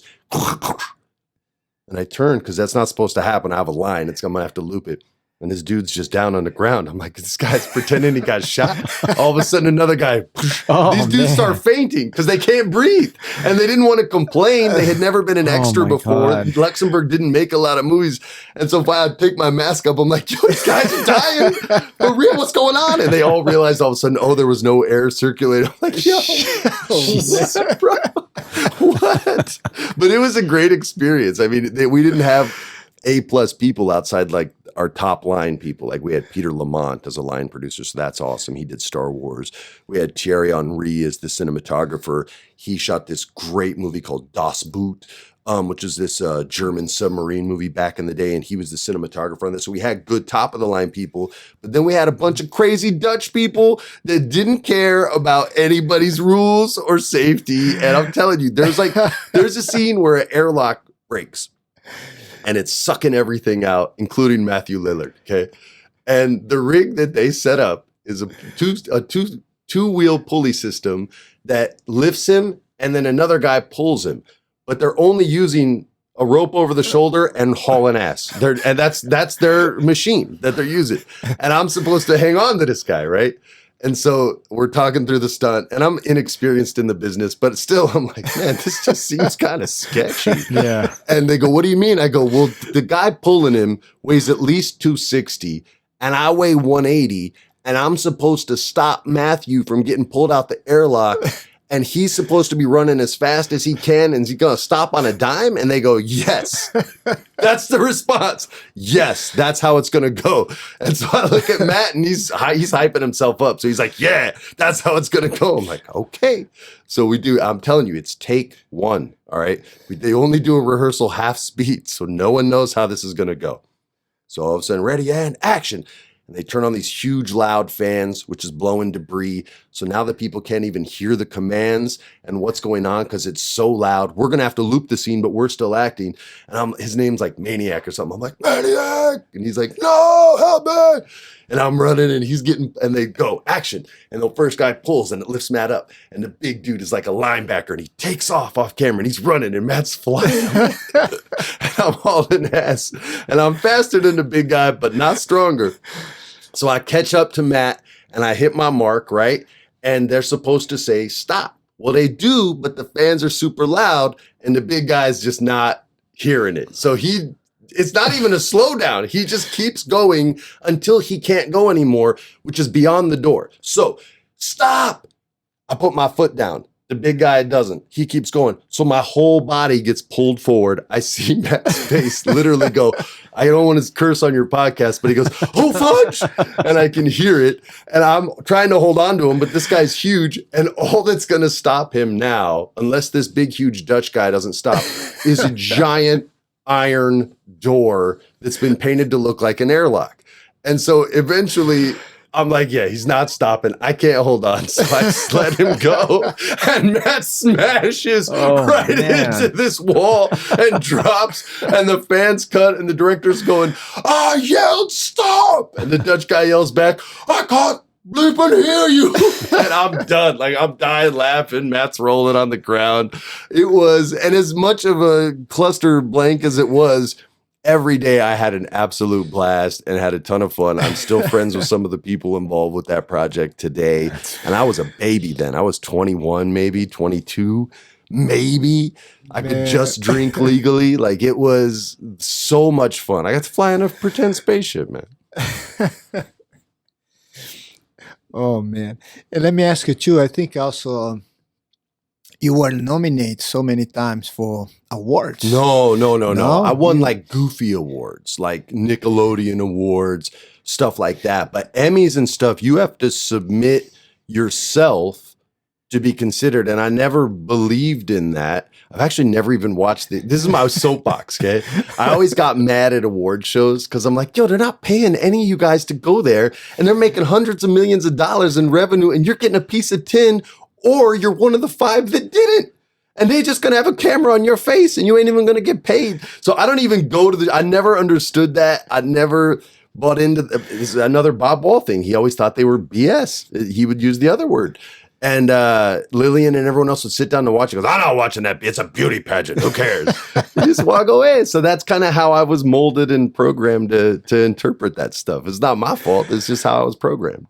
And I turn because that's not supposed to happen. I have a line. I'm going to have to loop it. And this dude's just down on the ground. I'm like, this guy's pretending he got shot. All of a sudden, another guy, these dudes start fainting because they can't breathe. And they didn't want to complain. They had never been an extra before. God. Luxembourg didn't make a lot of movies. And so if I take my mask up, I'm like, yo, these guys are dying. For real, what's going on? And they all realized all of a sudden, oh, there was no air circulating. I'm like, yo, Jesus, bro. What? But it was a great experience. I mean, we didn't have A+ people outside like our top line people. Like we had Peter Lamont as a line producer, so that's awesome. He did Star Wars. We had Thierry Henry as the cinematographer. He shot this great movie called Das Boot, which is this German submarine movie back in the day, and he was the cinematographer on this. So we had good top of the line people, but then we had a bunch of crazy Dutch people that didn't care about anybody's rules or safety. And I'm telling you, there's a scene where an airlock breaks. And it's sucking everything out, including Matthew Lillard. Okay, and the rig that they set up is a two-wheel pulley system that lifts him, and then another guy pulls him. But they're only using a rope over the shoulder and hauling ass. And that's their machine that they're using. And I'm supposed to hang on to this guy, right? And so we're talking through the stunt, and I'm inexperienced in the business, but still I'm like, man, this just seems kind of sketchy.
Yeah.
And they go, what do you mean? I go, well, the guy pulling him weighs at least 260 and I weigh 180, and I'm supposed to stop Matthew from getting pulled out the airlock. And he's supposed to be running as fast as he can, and he's going to stop on a dime? And they go, yes. That's the response. Yes, that's how it's going to go. And so I look at Matt, and he's hyping himself up. So he's like, yeah, that's how it's going to go. I'm like, okay. So we do. I'm telling you, it's take one, all right? They only do a rehearsal half speed, so no one knows how this is going to go. So all of a sudden, ready, and action. And they turn on these huge loud fans, which is blowing debris. So now the people can't even hear the commands and what's going on because it's so loud. We're going to have to loop the scene, but we're still acting. And his name's like Maniac or something. I'm like, Maniac! And he's like, no, help me! And I'm running, and and they go, action. And the first guy pulls, and it lifts Matt up. And the big dude is like a linebacker, and he takes off camera, and he's running, and Matt's flying. And I'm hauling ass. And I'm faster than the big guy, but not stronger. So I catch up to Matt, and I hit my mark, right? And they're supposed to say, stop. Well, they do, but the fans are super loud, and the big guy's just not hearing it. So it's not even a slowdown. He just keeps going until he can't go anymore, which is beyond the door. So stop. I put my foot down. The big guy doesn't. He keeps going. So my whole body gets pulled forward. I see Matt's face literally go, I don't want to curse on your podcast, but he goes, oh, fudge. And I can hear it. And I'm trying to hold on to him, but this guy's huge. And all that's going to stop him now, unless this big, huge Dutch guy doesn't stop, is a giant iron door that's been painted to look like an airlock. And so eventually I'm like, yeah, he's not stopping. I can't hold on. So I just let him go. And Matt smashes into this wall and drops. And the fans cut. And the director's going, I yelled, stop. And the Dutch guy yells back, I can't bleeping hear you. And I'm done. Like, I'm dying laughing. Matt's rolling on the ground. It was, and as much of a cluster blank as it was, every day I had an absolute blast and had a ton of fun. I'm still friends with some of the people involved with that project today. And I was a baby then. I was 21, maybe 22, maybe. I could just drink legally. Like, it was so much fun. I got to fly in a pretend spaceship, man.
Oh, man. And let me ask you, too, I think also you were nominated so many times for awards.
No. I won like Goofy awards, like Nickelodeon awards, stuff like that. But Emmys and stuff, you have to submit yourself to be considered. And I never believed in that. I've actually never even watched this is my soapbox, okay? I always got mad at award shows because I'm like, yo, they're not paying any of you guys to go there, and they're making hundreds of millions of dollars in revenue, and you're getting a piece of tin, or you're one of the 5 that didn't. And they just gonna have a camera on your face and you ain't even gonna get paid. So I don't even go to I never understood that. I never bought into this is another Bob Wall thing. He always thought they were BS. He would use the other word. And Lillian and everyone else would sit down to watch. He goes, I'm not watching that. It's a beauty pageant. Who cares? You just walk away. So that's kind of how I was molded and programmed to interpret that stuff. It's not my fault. It's just how I was programmed.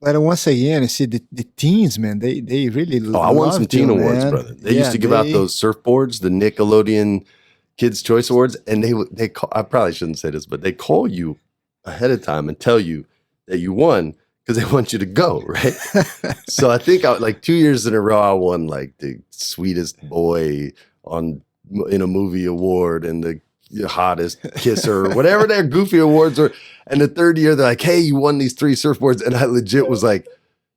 But once again, you see the teens, man, they really
I won some teen awards, brother. They used to give out those surfboards, the Nickelodeon Kids' Choice Awards. And they call, I probably shouldn't say this, but they call you ahead of time and tell you that you won, because they want you to go, right? So I think like 2 years in a row, I won like the sweetest boy in a movie award and the hottest kisser, or whatever their goofy awards are. And the third year, they're like, hey, you won these 3 surfboards. And I legit was like,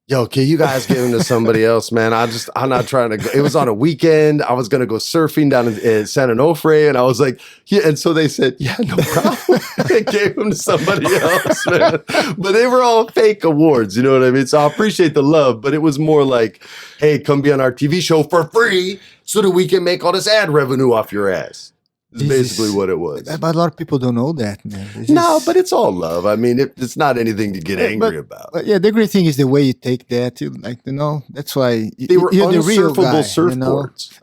yo, can you guys give them to somebody else, man? I'm not trying to go. It was on a weekend. I was going to go surfing down in San Onofre. And I was like, yeah. And so they said, yeah, no problem. They gave them to somebody else, man. But they were all fake awards. You know what I mean? So I appreciate the love, but it was more like, hey, come be on our TV show for free so that we can make all this ad revenue off your ass. It's basically what it was.
But a lot of people don't know that, man.
No, but it's all love. I mean, it's not anything to get angry about.
But yeah, the great thing is the way you take that. That's why
they were
you're the real guy,
surfboards.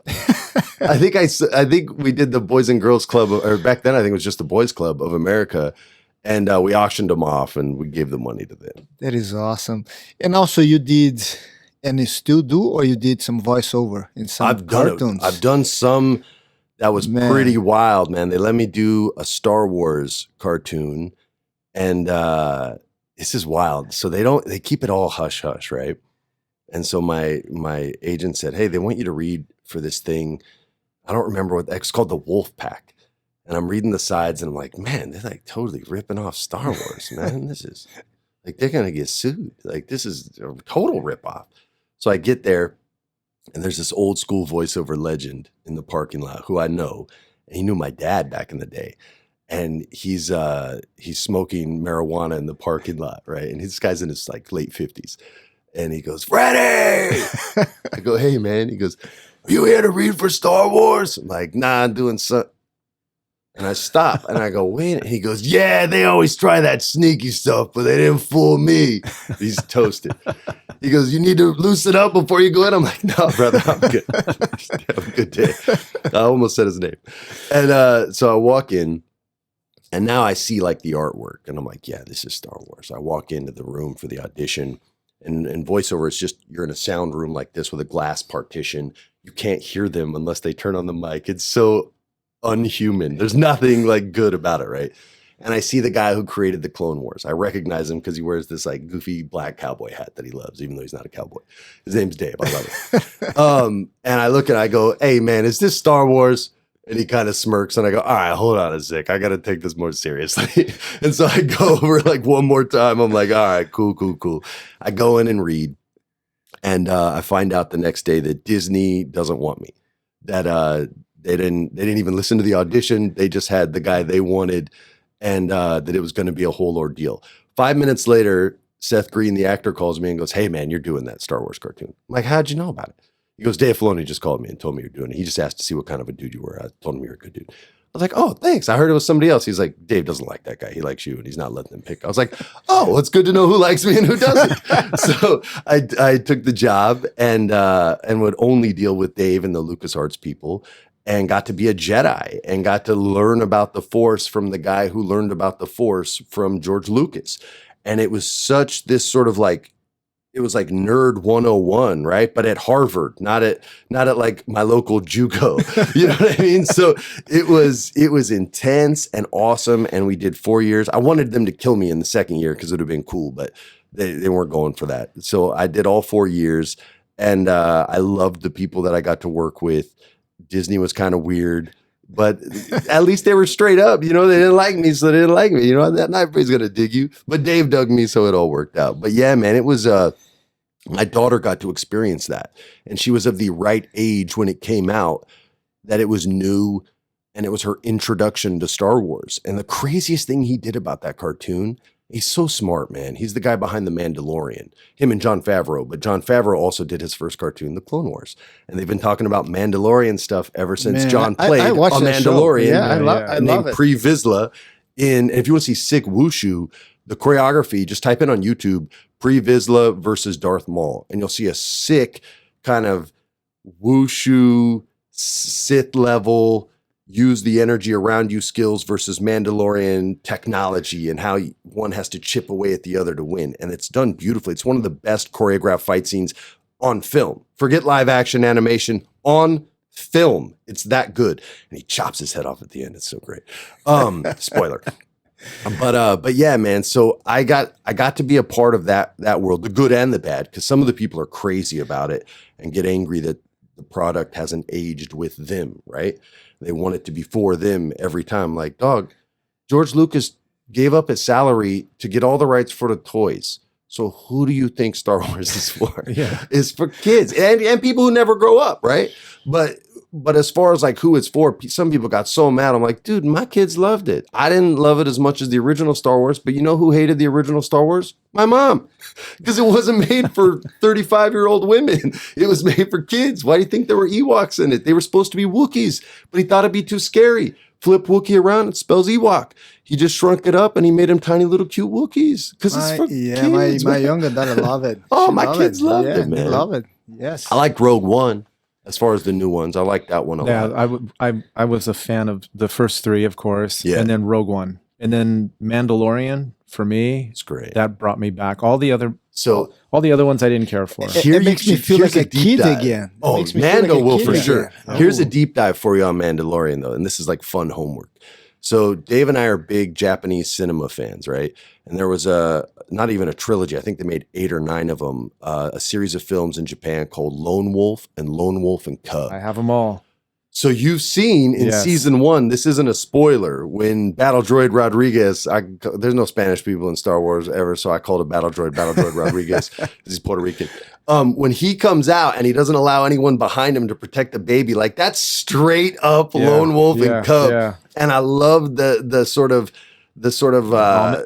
I think we did the Boys and Girls Club, or back then I think it was just the Boys Club of America, and we auctioned them off and we gave the money to them.
That is awesome. And also, you did, and you still do, or you did some voiceover in some cartoons.
I've done some. That was pretty wild, man. They let me do a Star Wars cartoon, and this is wild. So they keep it all hush hush, right? And so my agent said, hey, they want you to read for this thing. I don't remember it's called The Wolf Pack. And I'm reading the sides and I'm like, man, they're like totally ripping off Star Wars, man. This is like, they're going to get sued. Like, this is a total ripoff. So I get there. And there's this old school voiceover legend in the parking lot who I know. And he knew my dad back in the day. And he's smoking marijuana in the parking lot, right? And this guy's in his like late 50s. And he goes, Freddie! I go, hey, man. He goes, are you here to read for Star Wars? I'm like, nah, I'm doing something. And I stop and I go, wait. And he goes, yeah, they always try that sneaky stuff, but they didn't fool me. He's toasted. He goes, you need to loosen up before you go in. I'm like, no, brother, I'm good. Have a good day. I almost said his name. And so I walk in, and now I see like the artwork. And I'm like, yeah, this is Star Wars. I walk into the room for the audition. And voiceover is just, you're in a sound room like this with a glass partition. You can't hear them unless they turn on the mic. It's so unhuman. There's nothing like good about it, right? And I see the guy who created the Clone Wars. I recognize him because he wears this like goofy black cowboy hat that he loves, even though he's not a cowboy. His name's Dave. I love it. And I look and I go, hey man, is this Star Wars? And he kind of smirks and I go, all right, hold on a sec. I got to take this more seriously. And so I go over like one more time. I'm like, all right, cool. I go in and read. And I find out the next day that Disney doesn't want me. That they didn't even listen to the audition. They just had the guy they wanted, and that it was going to be a whole ordeal. 5 minutes later, Seth Green, the actor, calls me and goes, hey man, you're doing that Star Wars cartoon. I'm like, how'd you know about it? He goes, Dave Filoni just called me and told me you're doing it. He just asked to see what kind of a dude you were. I told him you were a good dude. I was like, oh, thanks. I heard it was somebody else. He's like, Dave doesn't like that guy. He likes you, and he's not letting them pick. I was like, oh, well, it's good to know who likes me and who doesn't. So I took the job and would only deal with Dave and the LucasArts people, and got to be a Jedi and got to learn about the Force from the guy who learned about the Force from George Lucas. And it was such this sort of like, it was like nerd 101, right? But at Harvard, not at like my local JUCO. You know what I mean? So it was intense and awesome. And we did 4 years. I wanted them to kill me in the second year because it would have been cool, but they weren't going for that. So I did all 4 years, and I loved the people that I got to work with. Disney was kind of weird, but at least they were straight up. You know, they didn't like me, so they didn't like me. You know, not everybody's gonna dig you, but Dave dug me, so it all worked out. But yeah, man, it was My daughter got to experience that. And she was of the right age when it came out, that it was new and it was her introduction to Star Wars. And the craziest thing he did about that cartoon, he's so smart, man. He's the guy behind The Mandalorian, him and Jon Favreau. But Jon Favreau also did his first cartoon, The Clone Wars. And they've been talking about Mandalorian stuff ever since John played a Mandalorian named Pre Vizsla. And if you want to see sick wushu, the choreography, just type in on YouTube, Pre Vizsla versus Darth Maul. And you'll see a sick kind of wushu, Sith level, use the energy around you skills versus Mandalorian technology and how one has to chip away at the other to win. And it's done beautifully. It's one of the best choreographed fight scenes on film. Forget live action animation, on film. It's that good. And he chops his head off at the end. It's so great. Spoiler. But yeah, man. So I got to be a part of that world, the good and the bad, because some of the people are crazy about it and get angry that the product hasn't aged with them, right? They want it to be for them every time. Like, dog, George Lucas gave up his salary to get all the rights for the toys. So who do you think Star Wars is for? It's for kids and people who never grow up, right? But as far as like who it's for, some people got so mad. I'm like, dude, my kids loved it. I didn't love it as much as the original Star Wars, but you know who hated the original Star Wars? My mom. Because it wasn't made for 35-year-old women. It was made for kids. Why do you think there were Ewoks in it? They were supposed to be Wookiees, but he thought it'd be too scary. Flip Wookiee around, it spells Ewok. He just shrunk it up and he made them tiny little cute Wookiees. Because it's for kids.
My younger daughter love it.
Oh, my kids loved it, man.
They love it. Yes.
I like Rogue One. As far as the new ones, I like that one a lot.
I was a fan of the first three, of course, and then Rogue One, and then Mandalorian. For me,
it's great.
That brought me back. All the other ones I didn't care for.
It makes me feel like a kid again.
Oh, Mando will for sure. Here's a deep dive for you on Mandalorian, though, and this is like fun homework. So Dave and I are big Japanese cinema fans, right? And there was not even a trilogy. I think they made 8 or 9 of them. A series of films in Japan called Lone Wolf and Lone Wolf and Cub.
I have them all.
So you've seen in season 1, this isn't a spoiler, when Battle Droid Rodriguez, there's no Spanish people in Star Wars ever, so I called it Battle Droid Rodriguez because he's Puerto Rican. When he comes out and he doesn't allow anyone behind him to protect the baby, like that's straight up Lone Wolf and Cub. Yeah. And I love the sort of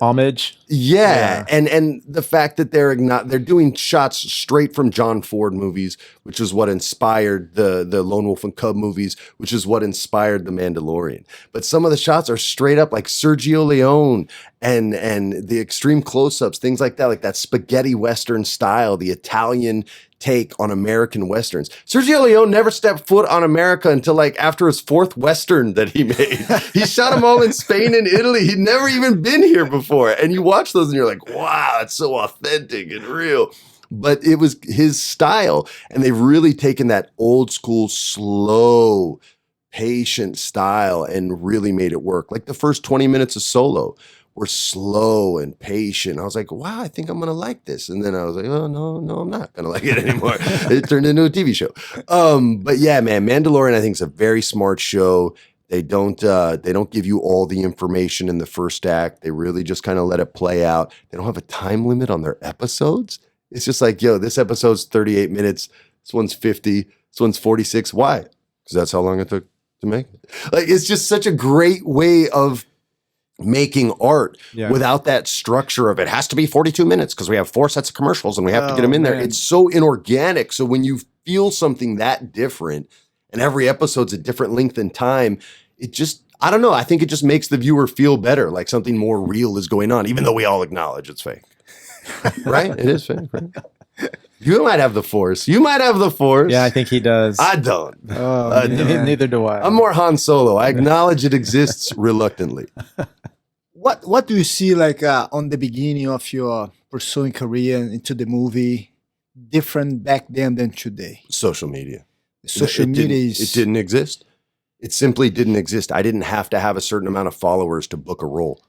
homage.
Yeah. And the fact that they're doing shots straight from John Ford movies, which is what inspired the Lone Wolf and Cub movies, which is what inspired The Mandalorian. But some of the shots are straight up like Sergio Leone and the extreme close-ups, things like that spaghetti Western style, the Italian take on American Westerns. Sergio Leone never stepped foot on America until like after his 4th Western that he made. He shot them all in Spain and Italy. He'd never even been here before. And you watch those and you're like, wow, it's so authentic and real. But it was his style. And they've really taken that old school, slow, patient style and really made it work. Like the first 20 minutes of Solo were slow and patient. I was like, wow, I think I'm going to like this. And then I was like, oh, no, I'm not going to like it anymore. It turned into a TV show. But yeah, man, Mandalorian, I think is a very smart show. They don't give you all the information in the first act. They really just kind of let it play out. They don't have a time limit on their episodes. It's just like, yo, this episode's 38 minutes. This one's 50. This one's 46. Why? Because that's how long it took to make it. Like, it's just such a great way of making art without that structure of it has to be 42 minutes because we have 4 sets of commercials and we have to get them in there. It's so inorganic. So when you feel something that different and every episode's a different length in time, it just, I don't know. I think it just makes the viewer feel better. Like something more real is going on, even though we all acknowledge it's fake. Right? It is fake, right? You might have the Force. You might have the Force.
Yeah, I think he does.
I don't.
Oh, neither do I.
I'm more Han Solo. I acknowledge it exists reluctantly.
What do you see like on the beginning of your pursuing career into the movie different back then than today?
Social media.
It
didn't exist. It simply didn't exist. I didn't have to have a certain amount of followers to book a role.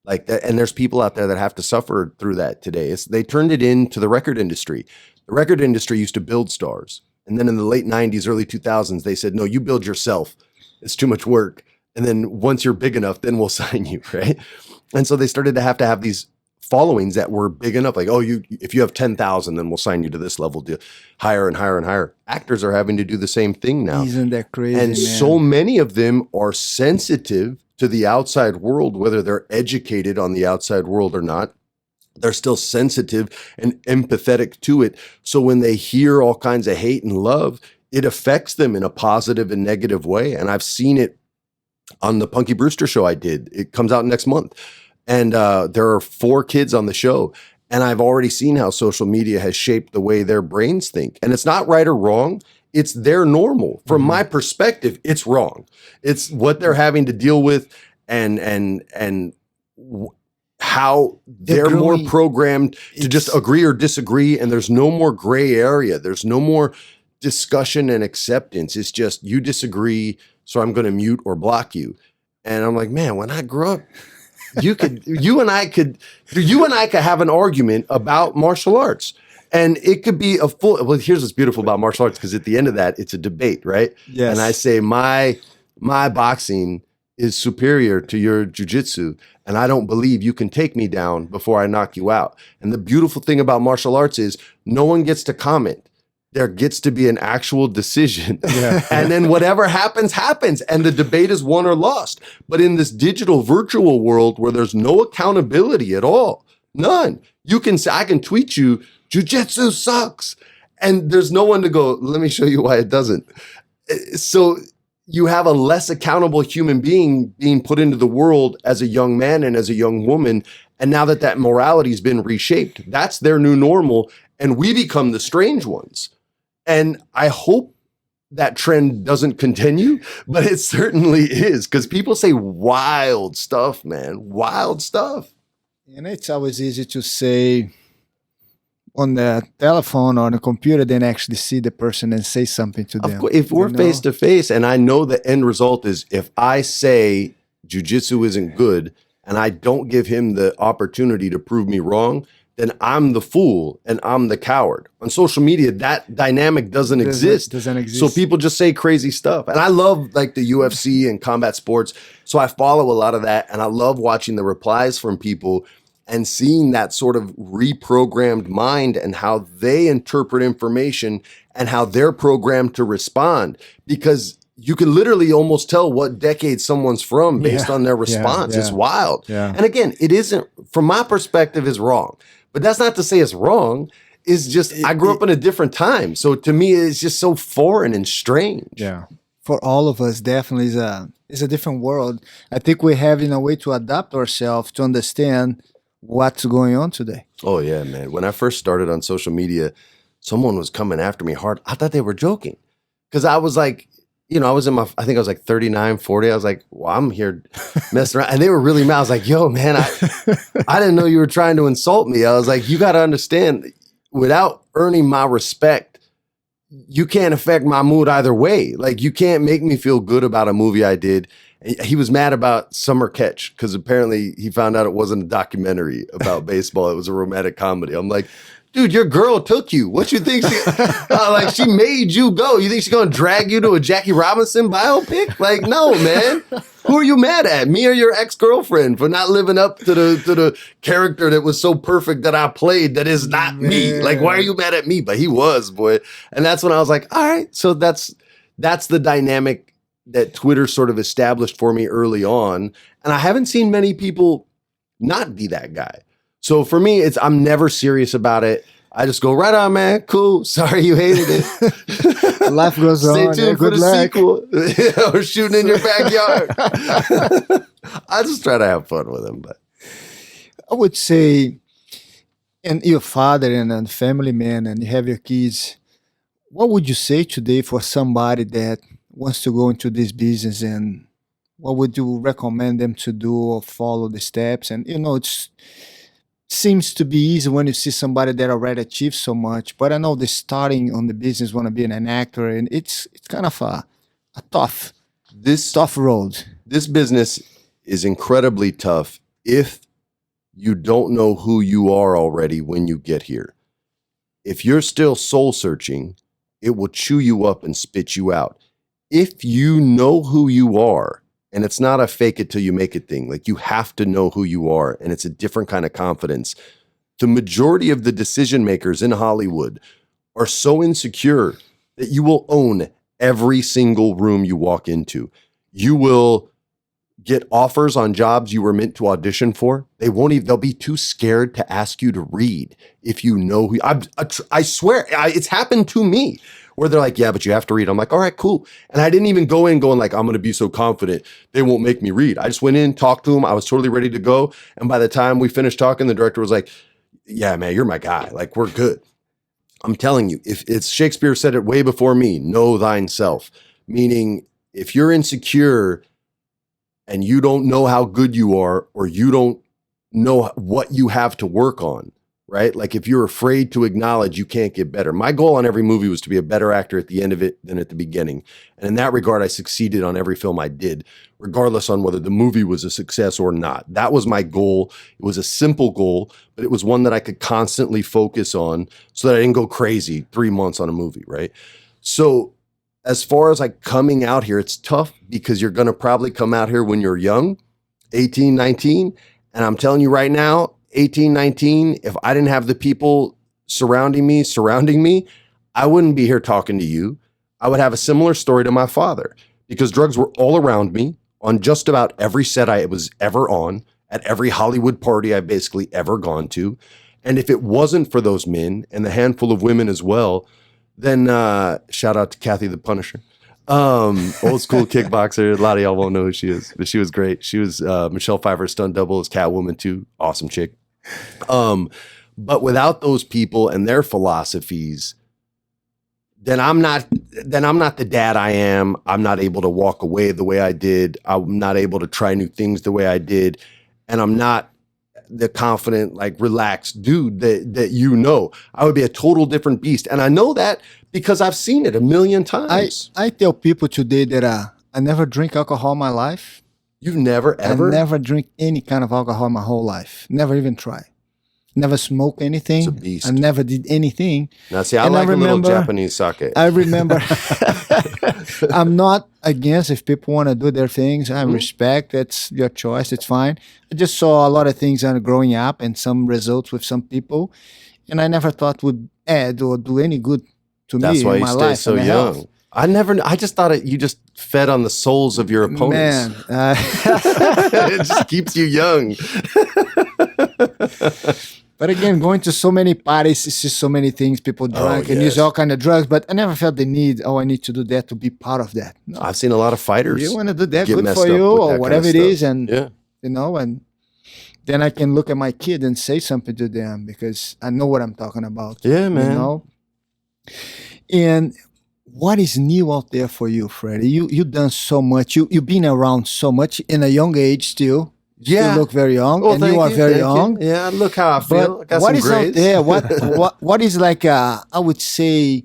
Like that, and there's people out there that have to suffer through that today. They turned it into the record industry. The record industry used to build stars. And then in the late 90s, early 2000s, they said, no, you build yourself. It's too much work. And then once you're big enough, then we'll sign you, right? And so they started to have these followings that were big enough. Like, oh, if you have 10,000, then we'll sign you to this level deal, higher and higher and higher. Actors are having to do the same thing now.
Isn't that crazy,
and
man?
so many of them are sensitive to the outside world, whether they're educated on the outside world or not. They're still sensitive and empathetic to it. So when they hear all kinds of hate and love, it affects them in a positive and negative way. And I've seen it on the Punky Brewster show I did. It comes out next month. And there are 4 kids on the show. And I've already seen how social media has shaped the way their brains think. And it's not right or wrong. It's their normal. From my perspective, it's wrong. It's what they're having to deal with and how they're more programmed to just agree or disagree. And there's no more gray area. There's no more discussion and acceptance. It's just you disagree, so I'm going to mute or block you. And I'm like, man, when I grew up, you and I could have an argument about martial arts. And it could be well, here's what's beautiful about martial arts, because at the end of that, it's a debate, right?
Yes.
And I say, my boxing is superior to your jiu-jitsu, and I don't believe you can take me down before I knock you out. And the beautiful thing about martial arts is no one gets to comment. There gets to be an actual decision. Yeah. And then whatever happens, happens. And the debate is won or lost. But in this digital virtual world where there's no accountability at all, none, you can say, I can tweet you, jiu-jitsu sucks. And there's no one to go, let me show you why it doesn't. So you have a less accountable human being being put into the world as a young man and as a young woman. And now that morality has been reshaped, that's their new normal. And we become the strange ones. And I hope that trend doesn't continue, but it certainly is, because people say wild stuff, man, wild stuff.
And it's always easy to say on the telephone or on the computer than actually see the person and say something to them.
If we're face to face, and I know the end result is if I say jiu-jitsu isn't good and I don't give him the opportunity to prove me wrong, then I'm the fool and I'm the coward. On social media, that dynamic doesn't exist. So people just say crazy stuff. And I love like the UFC and combat sports. So I follow a lot of that. And I love watching the replies from people and seeing that sort of reprogrammed mind and how they interpret information and how they're programmed to respond. Because you can literally almost tell what decade someone's from based on their response. It's wild. Yeah. And again, it isn't, from my perspective, is wrong. But that's not to say it's wrong. It's just, I grew up in a different time. So to me, it's just so foreign and strange.
Yeah. For all of us, definitely is a different world. I think we're having a way to adapt ourselves to understand what's going on today.
Oh, yeah, man. When I first started on social media, someone was coming after me hard. I thought they were joking. Because I was like, I was I think I was like 39, 40. I was like, well, I'm here messing around. And they were really mad. I was like, yo, man, I didn't know you were trying to insult me. I was like, you got to understand, without earning my respect, you can't affect my mood either way. Like, you can't make me feel good about a movie I did. He was mad about Summer Catch because apparently he found out it wasn't a documentary about baseball. It was a romantic comedy. I'm like, dude, your girl took you. What you think? She made you go. You think she's going to drag you to a Jackie Robinson biopic? Like, no, man. Who are you mad at? Me or your ex-girlfriend for not living up to the character that was so perfect that I played that is not me? Like, why are you mad at me? But he was, boy. And that's when I was like, all right. So that's the dynamic that Twitter sort of established for me early on. And I haven't seen many people not be that guy. So for me, I'm never serious about it. I just go, right on, man. Cool. Sorry you hated it.
Life goes on.
Stay tuned for the sequel. Or shooting in your backyard. I just try to have fun with them. But
I would say, and your father and a family man, and you have your kids, what would you say today for somebody that wants to go into this business, and what would you recommend them to do or follow the steps? And, it's seems to be easy when you see somebody that already achieved so much, but I know they're starting on the business, want to be an actor, and it's kind of a tough road.
This business is incredibly tough if you don't know who you are already when you get here. If you're still soul searching, it will chew you up and spit you out. If you know who you are And it's not a fake it till you make it thing. Like, you have to know who you are, and it's a different kind of confidence. The majority of the decision makers in Hollywood are so insecure that you will own every single room you walk into. You will get offers on jobs you were meant to audition for. They'll be too scared to ask you to read if you know who. I swear, it's happened to me where they're like, yeah, but you have to read. I'm like, all right, cool. And I didn't even go in going like, I'm going to be so confident they won't make me read. I just went in, talked to them. I was totally ready to go. And by the time we finished talking, the director was like, yeah, man, you're my guy. Like, we're good. I'm telling you, if it's Shakespeare said it way before me, know thyself, meaning if you're insecure and you don't know how good you are, or you don't know what you have to work on, right? Like, if you're afraid to acknowledge you can't get better. My goal on every movie was to be a better actor at the end of it than at the beginning. And in that regard, I succeeded on every film I did, regardless on whether the movie was a success or not. That was my goal. It was a simple goal, but it was one that I could constantly focus on so that I didn't go crazy 3 months on a movie, right? So as far as like coming out here, it's tough because you're going to probably come out here when you're young, 18, 19. And I'm telling you right now, 18, 19, if I didn't have the people surrounding me, I wouldn't be here talking to you. I would have a similar story to my father, because drugs were all around me on just about every set I was ever on, at every Hollywood party I've basically ever gone to. And if it wasn't for those men and the handful of women as well, then shout out to Kathy the Punisher. Old school kickboxer. A lot of y'all won't know who she is, but she was great. She was Michelle Pfeiffer's stunt double as Catwoman too. Awesome chick. But without those people and their philosophies, then I'm not the dad I am. I'm not able to walk away the way I did. I'm not able to try new things the way I did. And I'm not the confident, like, relaxed dude that you know. I would be a total different beast. And I know that because I've seen it a million times.
I tell people today that I never drink alcohol in my life.
You've never, ever?
I never drink any kind of alcohol my whole life. Never even try. Never smoke anything.
It's a beast.
I never did anything.
Now, see, I like a little Japanese sake.
I remember, I'm not against if people want to do their things. I respect. That's your choice. It's fine. I just saw a lot of things growing up and some results with some people, and I never thought would add or do any good to me in my life. That's why you stay so young.
I just thought you just fed on the souls of your opponents.
Man.
It just keeps you young.
But again, going to so many parties, it's just so many things, people drink and use all kind of drugs, but I never felt the need, I need to do that to be part of that. No.
I've seen a lot of fighters.
You want to do that, good for you, or whatever it is, and you know, and then I can look at my kid and say something to them because I know what I'm talking about.
Yeah, man.
You know? And what is new out there for you, Freddie? You've done so much. You've been around so much in a young age still. You look very young, and you are very young.
Yeah, look how I feel. I got
what
some
is
grades.
out there? What is like? I would say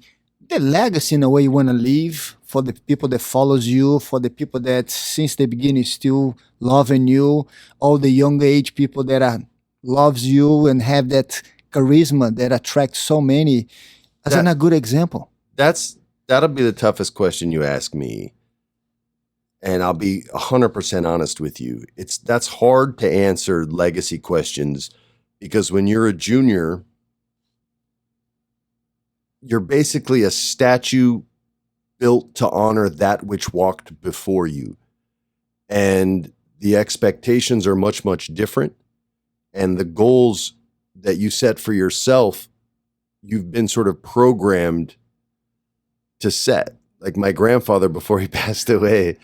the legacy in a way you want to leave for the people that follows you, for the people that since the beginning still loving you, all the young age people that loves you and have that charisma that attracts so many. That's a good example.
That'll be the toughest question you ask me. And I'll be 100% honest with you. That's hard to answer legacy questions because when you're a junior, you're basically a statue built to honor that which walked before you. And the expectations are much, much different. And the goals that you set for yourself, you've been sort of programmed to set. Like my grandfather, before he passed away,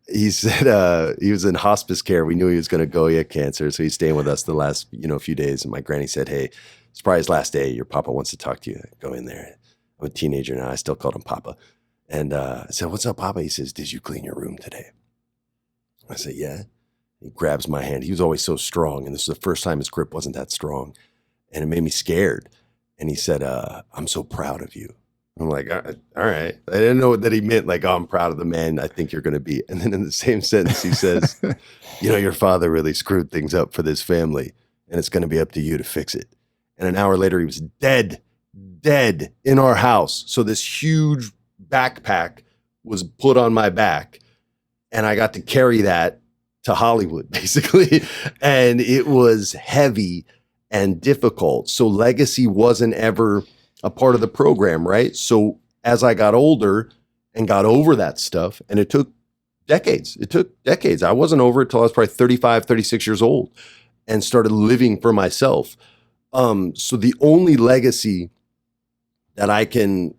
he said he was in hospice care. We knew he was going to go. He had cancer, so he's staying with us the last few days. And my granny said, "Hey, it's probably his last day. Your papa wants to talk to you. Go in there." I'm a teenager now. I still called him Papa. And I said, "What's up, Papa?" He says, "Did you clean your room today?" I said, "Yeah." He grabs my hand. He was always so strong, and this was the first time his grip wasn't that strong, and it made me scared. And he said, "I'm so proud of you." I'm like, all right. I didn't know that he meant like, "Oh, I'm proud of the man I think you're going to be." And then in the same sentence, he says, "Your father really screwed things up for this family, and it's going to be up to you to fix it." And an hour later, he was dead in our house. So this huge backpack was put on my back, and I got to carry that to Hollywood, basically. And it was heavy and difficult. So legacy wasn't ever a part of the program, right? So as I got older and got over that stuff, and it took decades. I wasn't over it till I was probably 35, 36 years old and started living for myself. So the only legacy that I can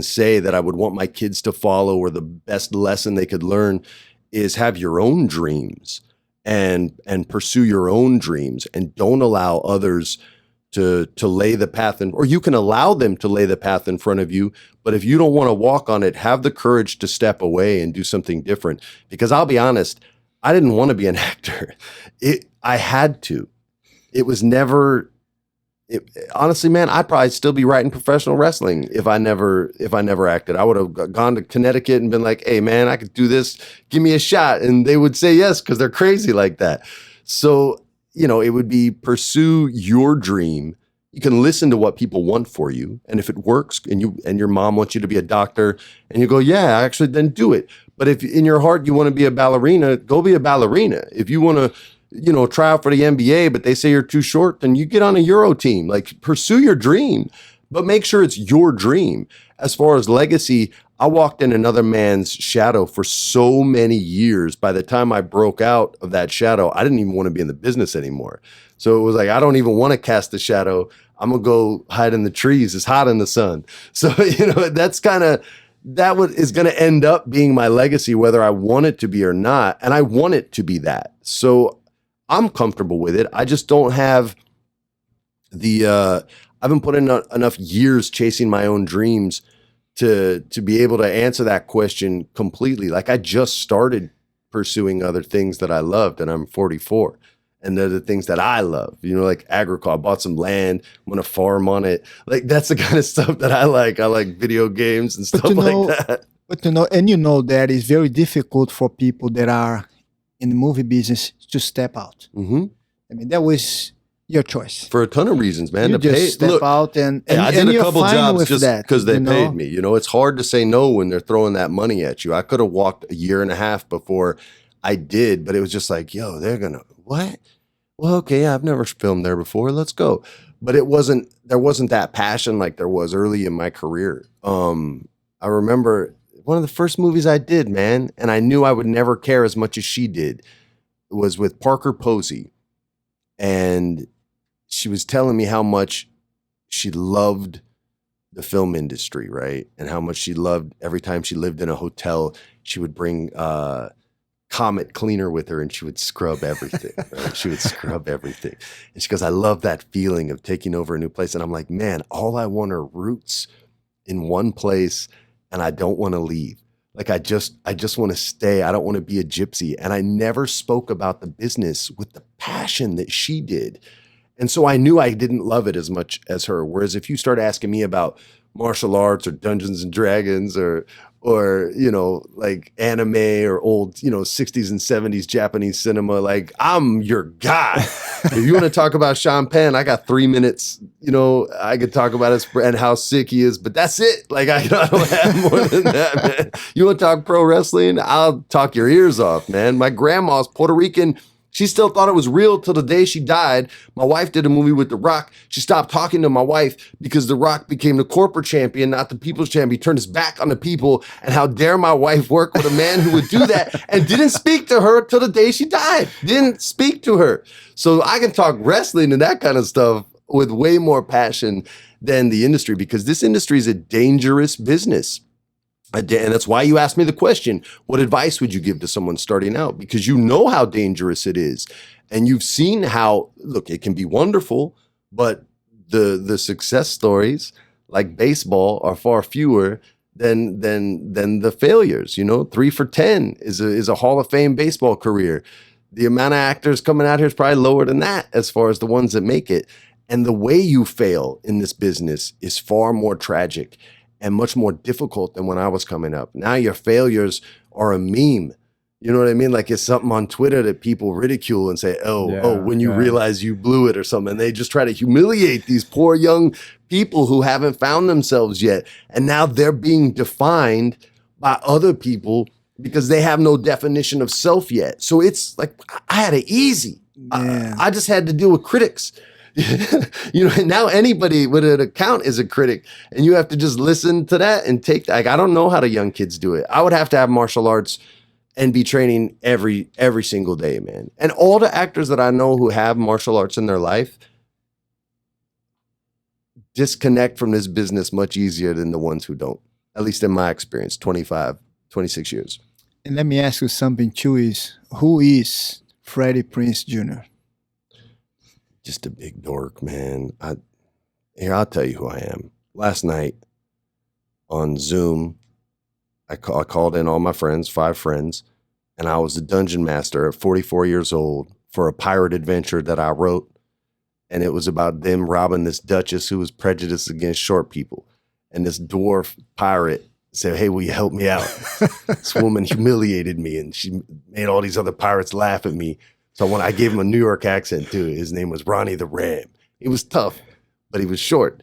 say that I would want my kids to follow, or the best lesson they could learn, is have your own dreams and pursue your own dreams, and don't allow others to lay the path or you can allow them to lay the path in front of you. But if you don't want to walk on it, have the courage to step away and do something different. Because I'll be honest, I didn't want to be an actor. I had to. It was never. Honestly, man, I'd probably still be writing professional wrestling if I never acted. I would have gone to Connecticut and been like, "Hey, man, I could do this. Give me a shot," and they would say yes because they're crazy like that. So, it would be pursue your dream. You can listen to what people want for you, and if it works, and your mom wants you to be a doctor, and you go, "Yeah, actually," then do it. But if in your heart you want to be a ballerina, go be a ballerina. If you want to, try out for the NBA, but they say you're too short, then you get on a Euro team. Like, pursue your dream, but make sure it's your dream. As far as legacy, I walked in another man's shadow for so many years. By the time I broke out of that shadow, I didn't even want to be in the business anymore. So it was like, I don't even want to cast a shadow. I'm going to go hide in the trees. It's hot in the sun. So, that's kind of, is going to end up being my legacy, whether I want it to be or not. And I want it to be that. So I'm comfortable with it. I just don't have I haven't put in enough years chasing my own dreams to be able to answer that question completely. Like, I just started pursuing other things that I loved, and I'm 44. And they're the things that I love, like agriculture. I bought some land, I'm going to farm on it. Like, that's the kind of stuff that I like. I like video games and stuff like that.
But that it's very difficult for people that are in the movie business to step out.
Mm-hmm.
I mean, that was your choice.
For a ton of reasons, man.
You just step out and
I did a couple jobs just because they
paid
paid me. It's hard to say no when they're throwing that money at you. I could have walked a year and a half before I did, but it was just like, yo, they're going to, what? Well, okay, I've never filmed there before. Let's go. But there wasn't that passion like there was early in my career. I remember one of the first movies I did, man, and I knew I would never care as much as she did. It was with Parker Posey. And she was telling me how much she loved the film industry, right? And how much she loved every time she lived in a hotel, she would bring Comet cleaner with her and she would scrub everything. Right? She would scrub everything. And she goes, I love that feeling of taking over a new place. And I'm like, man, all I want are roots in one place. And I don't want to leave. Like, I just want to stay. I don't want to be a gypsy. And I never spoke about the business with the passion that she did. And so I knew I didn't love it as much as her. Whereas if you start asking me about martial arts or Dungeons and Dragons or like anime or old, 60s and 70s Japanese cinema, like, I'm your guy. If you want to talk about Sean Penn, I got 3 minutes, I could talk about his and how sick he is, but that's it. Like, I don't have more than that, man. You want to talk pro wrestling? I'll talk your ears off, man. My grandma's Puerto Rican. She still thought it was real till the day she died. My wife did a movie with The Rock. She stopped talking to my wife because The Rock became the corporate champion, not the people's champion. He turned his back on the people. And how dare my wife work with a man who would do that and didn't speak to her till the day she died. Didn't speak to her. So I can talk wrestling and that kind of stuff with way more passion than the industry, because this industry is a dangerous business. And that's why you asked me the question, what advice would you give to someone starting out? Because you know how dangerous it is. And you've seen how, look, it can be wonderful, but the success stories, like baseball, are far fewer than the failures. 3 for 10 is a Hall of Fame baseball career. The amount of actors coming out here is probably lower than that as far as the ones that make it. And the way you fail in this business is far more tragic and much more difficult than when I was coming up. Now your failures are a meme. You know what I mean? Like, it's something on Twitter that people ridicule and say, when you realize you blew it or something. And they just try to humiliate these poor young people who haven't found themselves yet. And now they're being defined by other people because they have no definition of self yet. So it's like, I had it easy. I just had to deal with critics. Now anybody with an account is a critic, and you have to just listen to that and take that. Like, I don't know how the young kids do it. I would have to have martial arts and be training every single day, man. And all the actors that I know who have martial arts in their life disconnect from this business much easier than the ones who don't, at least in my experience, 25, 26 years.
And let me ask you something too, who is Freddie Prinze Jr.?
Just a big dork, man. I'll tell you who I am. Last night on Zoom, I called in all my friends, 5 friends, and I was a dungeon master at 44 years old for a pirate adventure that I wrote. And it was about them robbing this duchess who was prejudiced against short people. And this dwarf pirate said, "Hey, will you help me out?" This woman humiliated me, and she made all these other pirates laugh at me. So when I gave him a New York accent too, his name was Ronnie the Ram. He was tough, but he was short.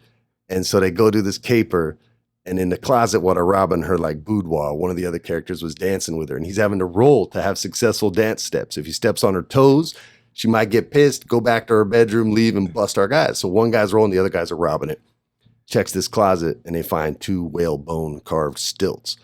And so they go do this caper, and in the closet while they're robbing her like boudoir, one of the other characters was dancing with her, and he's having to roll to have successful dance steps. If he steps on her toes, she might get pissed, go back to her bedroom, leave, and bust our guys. So one guy's rolling, the other guys are robbing it. Checks this closet, and they find 2 whalebone carved stilts.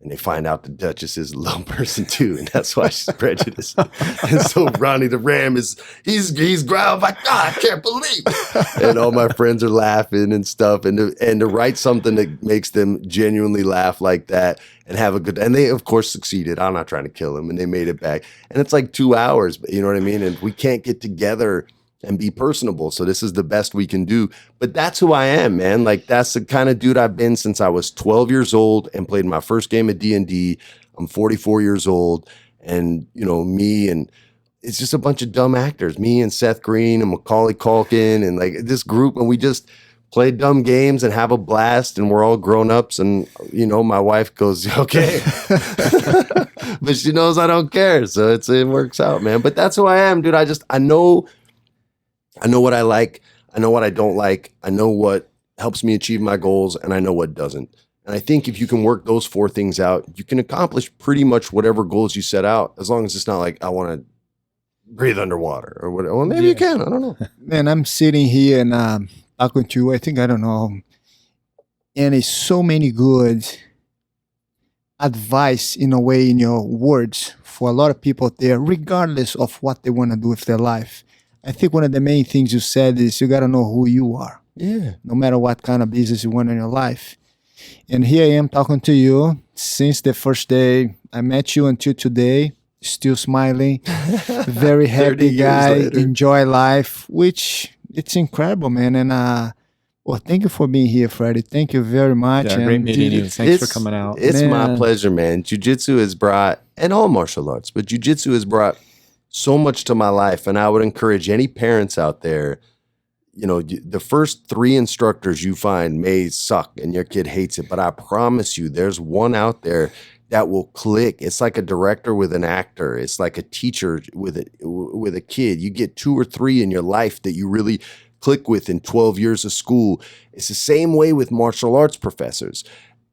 And they find out the Duchess is a little person too, and that's why she's prejudiced. And so Ronnie the Ram he's growling like, "God, I can't believe it." And all my friends are laughing and stuff. And to write something that makes them genuinely laugh like that and have a good, and they of course succeeded. I'm not trying to kill them, and they made it back. And it's like 2 hours, you know what I mean? And we can't get together and be personable. So this is the best we can do. But that's who I am, man. Like, that's the kind of dude I've been since I was 12 years old and played my first game of D&D. I'm 44 years old. And, me and it's just a bunch of dumb actors. Me and Seth Green and Macaulay Culkin and like this group. And we just play dumb games and have a blast. And we're all grown-ups. And, my wife goes, "Okay." But she knows I don't care. So it works out, man. But that's who I am, dude. I know what I like. I know what I don't like. I know what helps me achieve my goals, and I know what doesn't. And I think if you can work those 4 things out, you can accomplish pretty much whatever goals you set out, as long as it's not like, I want to breathe underwater or whatever. Well, maybe you can. I don't know.
Man, I'm sitting here and talking to you. I think, I don't know. And it's so many good advice in a way in your words for a lot of people out there, regardless of what they want to do with their life. I think one of the main things you said is you got to know who you are.
Yeah.
No matter what kind of business you want in your life. And here I am talking to you since the first day I met you until today, still smiling, very happy guy, enjoy life, which it's incredible, man. And well, thank you for being here, Freddie. Thank you very much.
Yeah, great meeting you. Thanks for coming out.
It's my pleasure, man. Jiu-jitsu has brought, and all martial arts, but jiu-jitsu has brought so much to my life. And I would encourage any parents out there, the first 3 instructors you find may suck and your kid hates it, but I promise you there's one out there that will click. It's like a director with an actor. It's like a teacher with a kid. You get 2 or 3 in your life that you really click with in 12 years of school. It's the same way with martial arts professors.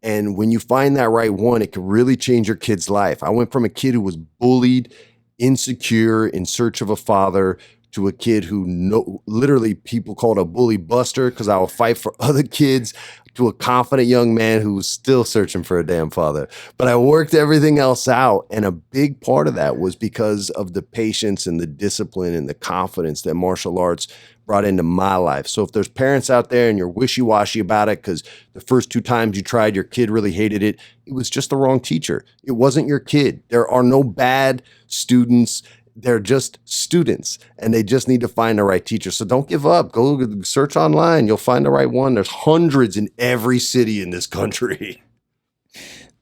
And when you find that right one, it can really change your kid's life. I went from a kid who was bullied, insecure, in search of a father, to a kid who literally people called a bully buster because I would fight for other kids, to a confident young man who was still searching for a damn father. But I worked everything else out. And a big part of that was because of the patience and the discipline and the confidence that martial arts brought into my life. So if there's parents out there and you're wishy-washy about it because the first 2 times you tried, your kid really hated it, it was just the wrong teacher. It wasn't your kid. There are no bad students. They're just students, and they just need to find the right teacher. So don't give up. Go search online. You'll find the right one. There's hundreds in every city in this country.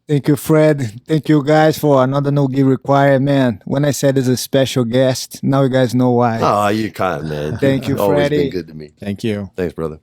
Thank you, Fred. Thank you guys for another No Gear Required, man. When I said it's a special guest, now you guys know why.
Oh, you kind, man.
Thank you,
Always
Freddie.
been good to me.
Thank you.
Thanks, brother.